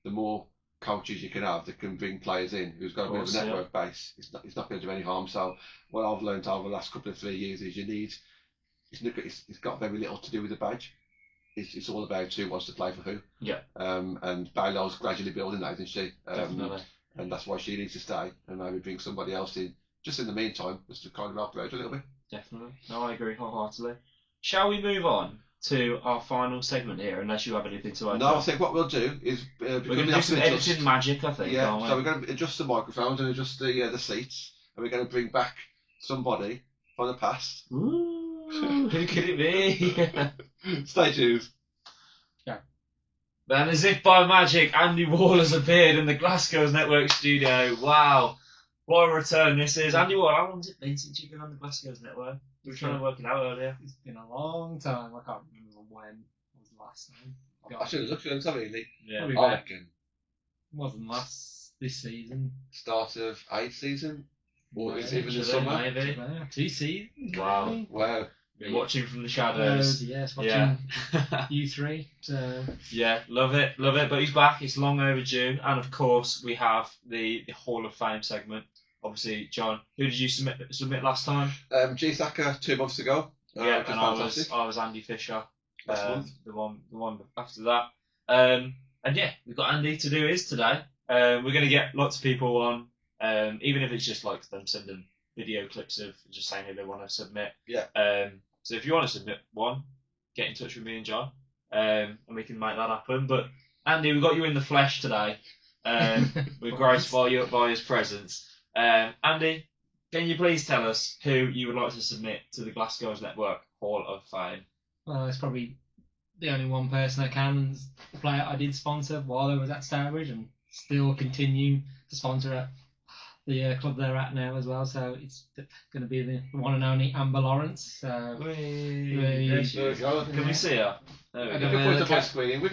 the more coaches you can have that can bring players in who's got a bit of a network base, it's not going to do any harm. So what I've learned over the last couple of 3 years is it's got very little to do with the badge. It's all about who wants to play for who. Yeah. And Baylo's gradually building that, isn't she? Definitely. And that's why she needs to stay and maybe bring somebody else in, just in the meantime, just to kind of help her out a little bit. Definitely. No, I agree wholeheartedly. Shall we move on to our final segment here, unless you have anything to add? No, I think what we'll do is we're going to do some editing magic, I think. Yeah, so we're going to adjust the microphones and adjust the seats, and we're going to bring back somebody from the past. Ooh, who could it be? Stay tuned. Yeah. And as if by magic, Andy Wall has appeared in the Glassgirls Network studio. Wow. What a return this is. Andy Wall, how long has it been since you've been on the Glassgirls Network? We were trying to work it out earlier. It's been a long time. I can't remember when was the last time. I should have looked at them, really. Yeah. I reckon. Wasn't this season. Start of 8th season? Or Maybe. it's even the summer? Maybe. 2 seasons. Wow. Wow. You're watching from the shadows. Yes, watching you three. So. Yeah, love it. But he's back. It's long overdue. And of course, we have the Hall of Fame segment. Obviously, John, who did you submit last time? G Saka 2 months ago. Yeah, and I was Andy Fisher. Last month. The one after that. And yeah, we've got Andy to do his today. We're going to get lots of people on, even if it's just like them sending video clips of just saying who they want to submit. Yeah. So if you want to submit one, get in touch with me and John, and we can make that happen. But Andy, we've got you in the flesh today. We're graced by his presence. Andy, can you please tell us who you would like to submit to the Glassgirls Network Hall of Fame? Well, it's probably the only one person I can, and the player I did sponsor while I was at Stourbridge, and still continue to sponsor at the club they're at now as well. So it's going to be the one and only Amber Lawrence. So There she is. Can we see her? There we We go. can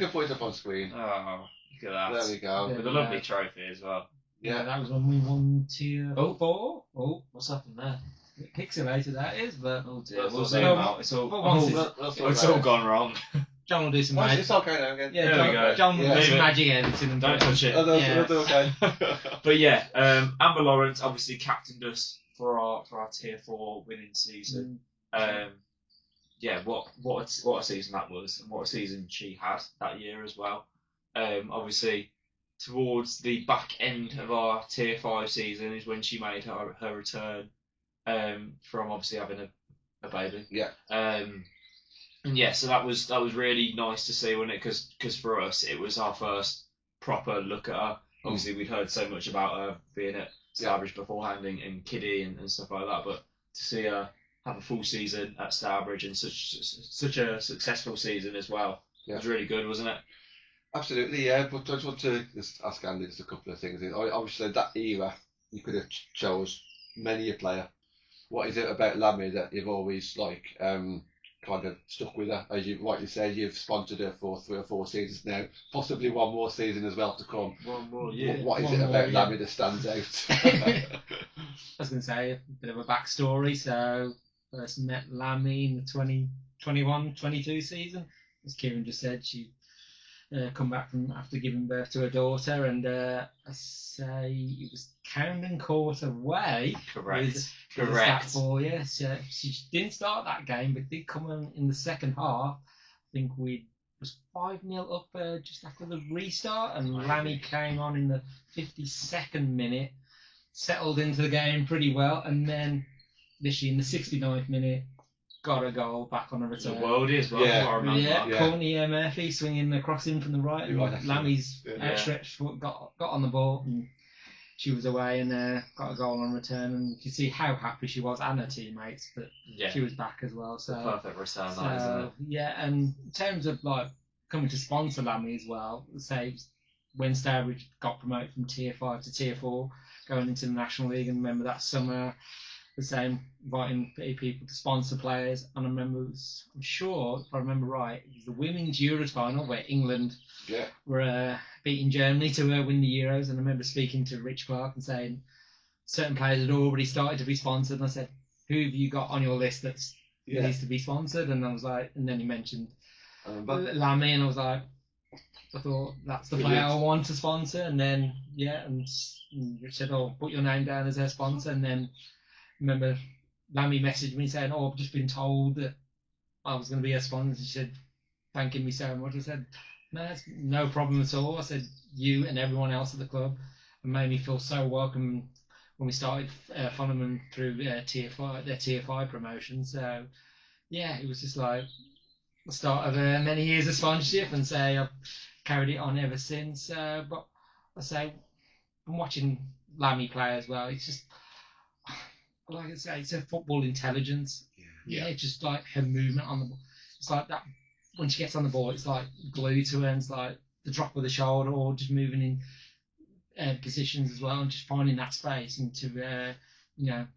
put it up on screen. Oh, look at that. There we go. With a lovely trophy as well. Yeah. that was when we won tier 4. Oh, What's happened there? pixelated that is, but Oh dear, That's we'll all zoom right. out. It's all, Once gone wrong. John will do some Well, magic. it's okay now again. Yeah, There we go. John will Yeah. do some Leave it. magic editing and Don't touch it. Yeah. That's okay. But yeah, Amber Lawrence obviously captained us for our tier 4 winning season. Yeah, what a season that was, and what a season she had that year as well. Obviously, towards the back end of our tier 5 season is when she made her return from obviously having a baby. Yeah. And yeah, so that was really nice to see, wasn't it? Because for us, it was our first proper look at her. Obviously, we'd heard so much about her being at Stourbridge beforehand and Kiddie and stuff like that, but to see her have a full season at Stourbridge and such a successful season as well was really good, wasn't it? Absolutely, yeah. But I just want to just ask Andy just a couple of things. Obviously, that era, you could have chose many a player. What is it about Lammy that you've always kind of stuck with her? As you rightly said, you've sponsored her for 3 or 4 seasons now, possibly one more season as well to come. One more year. What is it about Lammy that stands out? I was going to say a bit of a backstory. So first met Lammy in the 2021-22 season. As Kieran just said, she come back from after giving birth to her daughter, and I say it was Camden Court away. Correct. Correct. For you. So she didn't start that game, but did come in the second half. I think we was 5-0 up just after the restart, and Lammy came on in the 52nd minute, settled into the game pretty well, and then literally in the 69th minute got a goal back on a return. The world is well. Yeah. I remember. Pountney Murphy swinging across in from the right, and Right, Lammy's yeah. outstretched foot got on the ball, and she was away and got a goal on return, and you could see how happy she was and her teammates that she was back as well. So the perfect return, that, isn't it? Yeah, and in terms of like coming to sponsor Lammy as well, say when Stourbridge got promoted from Tier 5 to Tier 4, going into the National League, and remember that summer, the same, inviting people to sponsor players, and I remember, I'm sure, if I remember right, it was the Women's Euros final where England were beating Germany to win the Euros, and I remember speaking to Rich Clark and saying certain players had already started to be sponsored, and I said, who have you got on your list that needs to be sponsored? And I was like, and then he mentioned Lammy, and I was like, I thought that's the player I want to sponsor, and then and Rich said, oh, put your name down as their sponsor, and then I remember Lammy messaged me saying, oh, I've just been told that I was going to be a sponsor. She said, thanking me so much. I said, no, that's no problem at all. I said, you and everyone else at the club have made me feel so welcome when we started following them through their Tier 5 promotion. So, yeah, it was just like the start of many years of sponsorship, and say I've carried it on ever since. But I say, I'm watching Lammy play as well. It's just, like I say, it's her football intelligence. Yeah, just like her movement on the ball. It's like that when she gets on the ball, it's like glue to her, and it's like the drop of the shoulder, or just moving in positions as well, and just finding that space, and to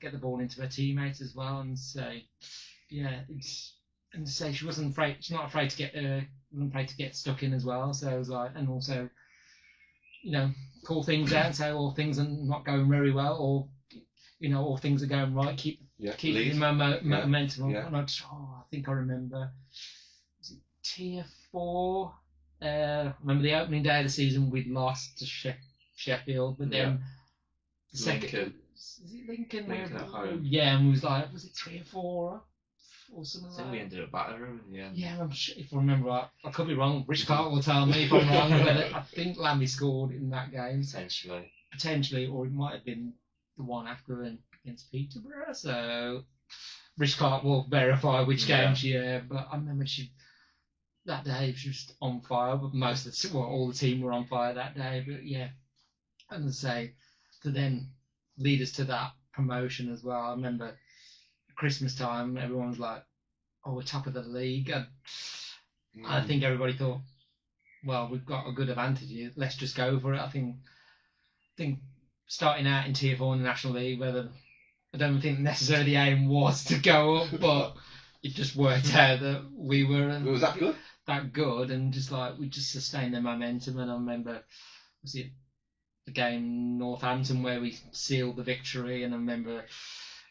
get the ball into her teammates as well. And say, and say she wasn't afraid. She's not afraid to get stuck in as well. So it was like, and also, call things out and say, well, things are not going very well, or all things are going right. Keep the momentum. Yeah. And I think I remember, was it Tier 4? Remember the opening day of the season, we'd lost to Sheffield, but then the second, is it Lincoln at home. Yeah, and we was like, was it Tier 4 or something like that? I think we ended up battering them in the end. Yeah, I'm sure, if I remember right. I could be wrong. Rich Clark will tell me if I'm wrong, but I think Lammy scored in that game. Potentially, or it might have been the one after against Peterborough. So Rich Clark will verify which game but I remember that day she was on fire, but all the team were on fire that day. But yeah, and to say, to then lead us to that promotion as well. I remember Christmas time, everyone was like, oh, we're top of the league. And I think everybody thought, well, we've got a good advantage here, let's just go for it. I think starting out in Tier 4 in the National League, I don't think necessarily the aim was to go up, but it just worked out that we were was that good, and just like we just sustained the momentum. And I remember, was it the game Northampton where we sealed the victory, and I remember,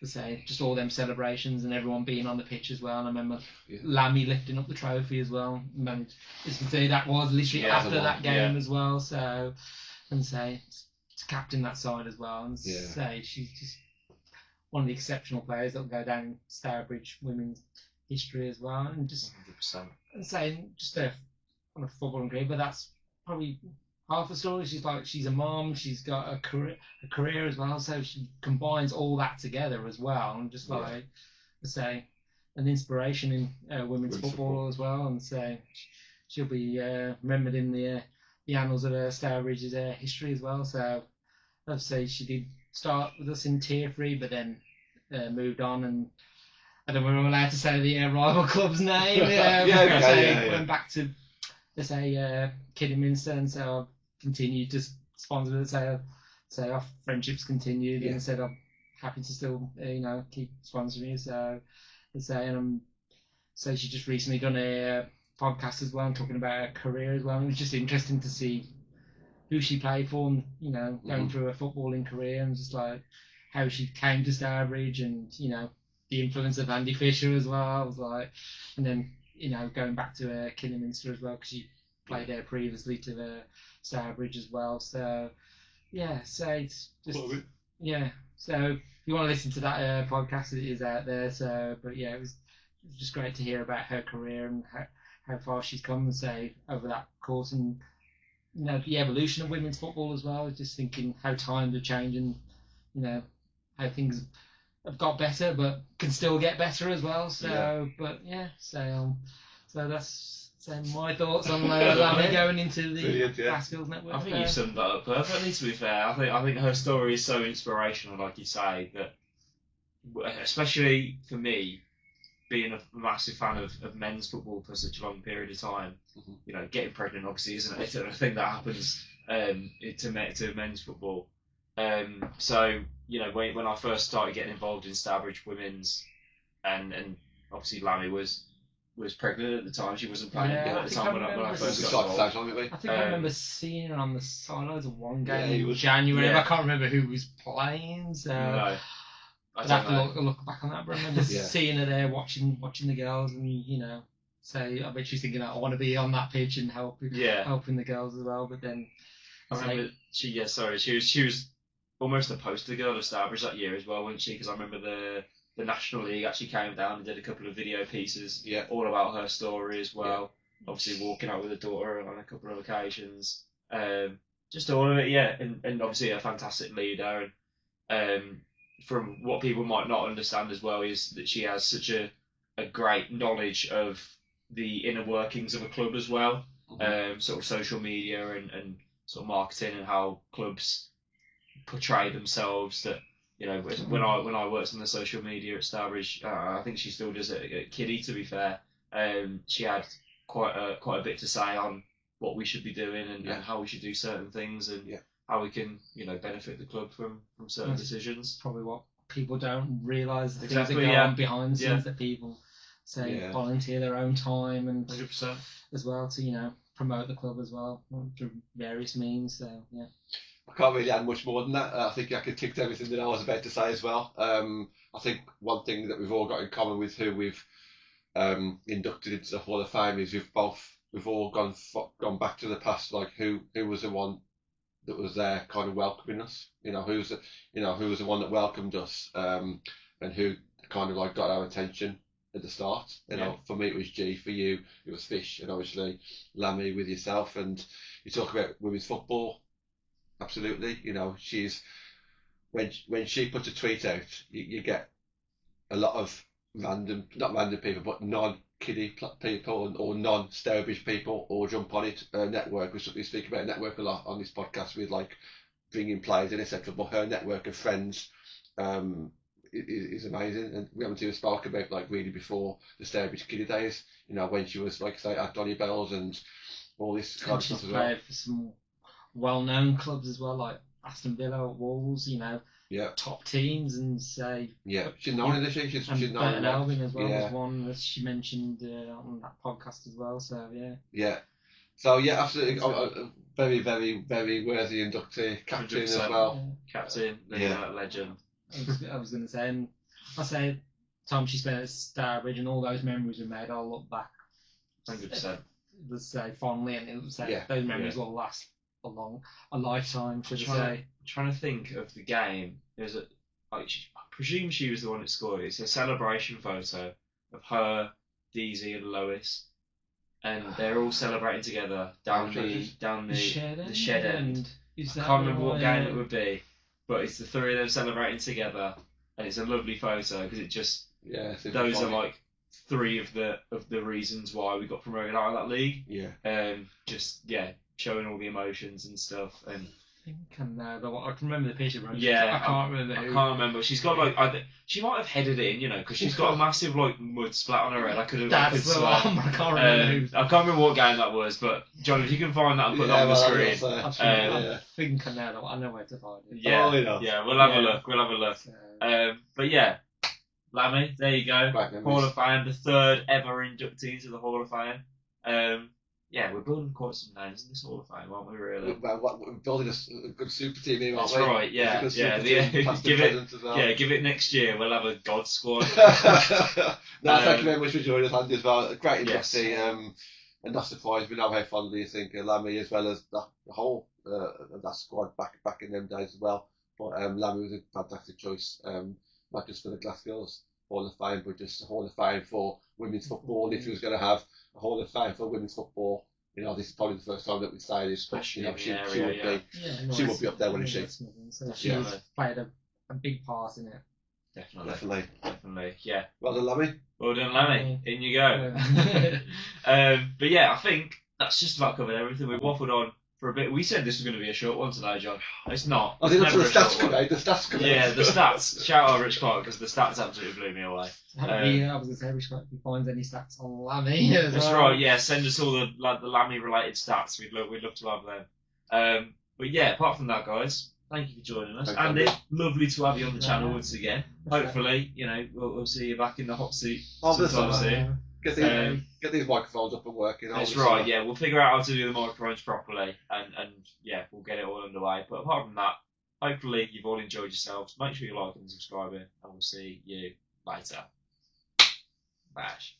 just all them celebrations and everyone being on the pitch as well. And I remember Lammy lifting up the trophy as well. And that was literally after that game as well. So, and to captain that side as well, and say she's just one of the exceptional players that will go down in Stourbridge women's history as well. And just 100%. And saying just on a football career, but that's probably half the story. She's a mom, she's got a career as well, so she combines all that together as well, and just an inspiration in women's football as well, and she'll be remembered in the annals of Stourbridge's history as well. So I'd say she did start with us in Tier 3, but then moved on, and I don't know if I'm allowed to say the rival club's name. Went back to, let's say, Kidderminster, and so I've continued to sponsor it. So our friendships continued, and said I'm happy to still, keep sponsoring you. So she's just recently done a podcast as well, and talking about her career as well. And it was just interesting to see who she played for, and going through her footballing career, and just like how she came to Stourbridge, and the influence of Andy Fisher as well. I was like, and then going back to Kidderminster as well, because she played there previously to Stourbridge as well. So so it's just So if you want to listen to that podcast, it is out there. So, but it was just great to hear about her career and how far she's come, and over that course, and the evolution of women's football as well. Just thinking how times are changing, how things have got better, but can still get better as well. So, so that's So my thoughts on Lammy going into the Brilliant, yeah. Glassgirls network. I think you summed that up perfectly. To be fair, I think her story is so inspirational, like you say, that especially for me, being a massive fan of men's football for such a long period of time, you know, getting pregnant obviously isn't a thing that happens to men's football. So you know, when I first started getting involved in Stourbridge women's, and obviously Lammy was pregnant at the time. She wasn't playing Yeah, at the time when I first It's got like involved. the I think I remember seeing her on the sidelines of one game Yeah, in he was- January. yeah. I can't remember who was playing, so No, I'd have to look back on that. But I remember Yeah. seeing her there watching the girls, and you know, say I bet she's thinking that I want to be on that pitch and helping the girls as well. But then I remember she was almost the poster girl of Stourbridge that year as well, wasn't she? Because I remember the National League actually came down and did a couple of video pieces all about her story as well. Obviously walking out with her daughter on a couple of occasions. Just all of it, and obviously a fantastic leader. And from what people might not understand as well is that she has such a great knowledge of the inner workings of a club as well. Sort of social media and sort of marketing and how clubs portray themselves. That, you know, when I worked on the social media at Stourbridge, I think she still does it at Kiddie, to be fair. She had quite a bit to say on what we should be doing and how we should do certain things and how we can, you know, benefit the club from certain decisions. Probably what people don't realise, the Exactly, things that go on behind the scenes Yeah. that people say Yeah. volunteer their own time and 100%. as well to, you know, promote the club as well through various means. So yeah. I can't really add much more than that. I think I could tick everything that I was about to say as well. I think one thing that we've all got in common with who we've inducted into the Hall of Fame is we've all gone back to the past, like who was the one that was there kind of welcoming us, who was the one that welcomed us, and who kind of like got our attention at the start. For me it was G, for you it was Fish, and obviously Lammy with yourself. And you talk about women's football, absolutely. She's when she puts a tweet out, you get a lot of not random people, but non-kiddie people or non-Stourbridge people all jump on it. Network, we speak about network a lot on this podcast with like bringing players in, etc. But her network of friends is amazing, and we haven't even spoken about like really before the Stourbridge kiddie days. When she was like say at Donny Bell's and all this kind of She's stuff as well. played for some well-known clubs as well, like Aston Villa, Wolves, top teams, and say she's known, isn't she? She's known. Baylo and Albion as well Yeah. was one that she mentioned on that podcast as well. So So absolutely, very, very, very worthy inductee, captain as 100%. well. Captain, legend. I was going to say, and I say, time she spent at Stourbridge and all those memories we made, I'll look back 100%. let's say fondly, and it would say those memories will last a lifetime, should I say. I'm trying to think of the game. There's I presume she was the one that scored. It's a celebration photo of her, DZ, and Lois, and they're all celebrating together down the shed end. I can't remember what game it would be, but it's the three of them celebrating together, and it's a lovely photo because it just those are like three of the reasons why we got promoted out of that league. Showing all the emotions and stuff. And I think I know. I can remember the picture, but I can't remember who. I can't remember. She's got she might have headed it in, because she's got a massive like mud splat on her head. I could That's the swear. one. I can't remember who. I can't remember what game that was, but John, if you can find that and put that on the screen. I think I know. I know where to find it. We'll have a look. We'll have a look. But yeah, Lammy, there you go. Hall of Fame, the third ever inductee to the Hall of Fame. We're building quite some names in this Hall of Fame, aren't we? Really? We're building a good super team here, aren't That's we? right. Yeah. Give it next year. We'll have a God squad. Thank you very much for joining us, Andy, as well. A great inductee, and not surprised. We know how fondly you think of Lammy, as well as the whole of that squad back in them days as well. But Lammy was a fantastic choice, not just for the Glassgirls Hall of Fame, but just a Hall of Fame for women's football. If he was going to have a Hall of Fame for women's football, this is probably the first time that we say this. Especially she would be up there, wouldn't she? So she's played a big part in it. Definitely. Yeah. Well done, Lammy. Well done, Lammy. In you go. But yeah, I think that's just about covered everything. We've waffled on for a bit. We said this was going to be a short one today, John. It's not. I think It's that's never the a stats short one. come out. The stats come out. Yeah, the stats. Shout out Rich Clark because the stats absolutely blew me away. I was going to say, Rich, if he finds any stats on Lammy as That's well. right. Yeah, send us all the Lammy related stats. We'd love to have them. But yeah, apart from that, guys, thank you for joining us. Thanks, Andy, Andy. lovely to have you on the channel Yeah. once again. That's Hopefully, you know, we'll see you back in the hot seat Over the sometime summer. soon. Get these microphones up and working. That's Over the right, summer. yeah, we'll figure out how to do the microphones properly and yeah, we'll get it all underway. But apart from that, hopefully you've all enjoyed yourselves. Make sure you like and subscribe, and we'll see you later. Bash.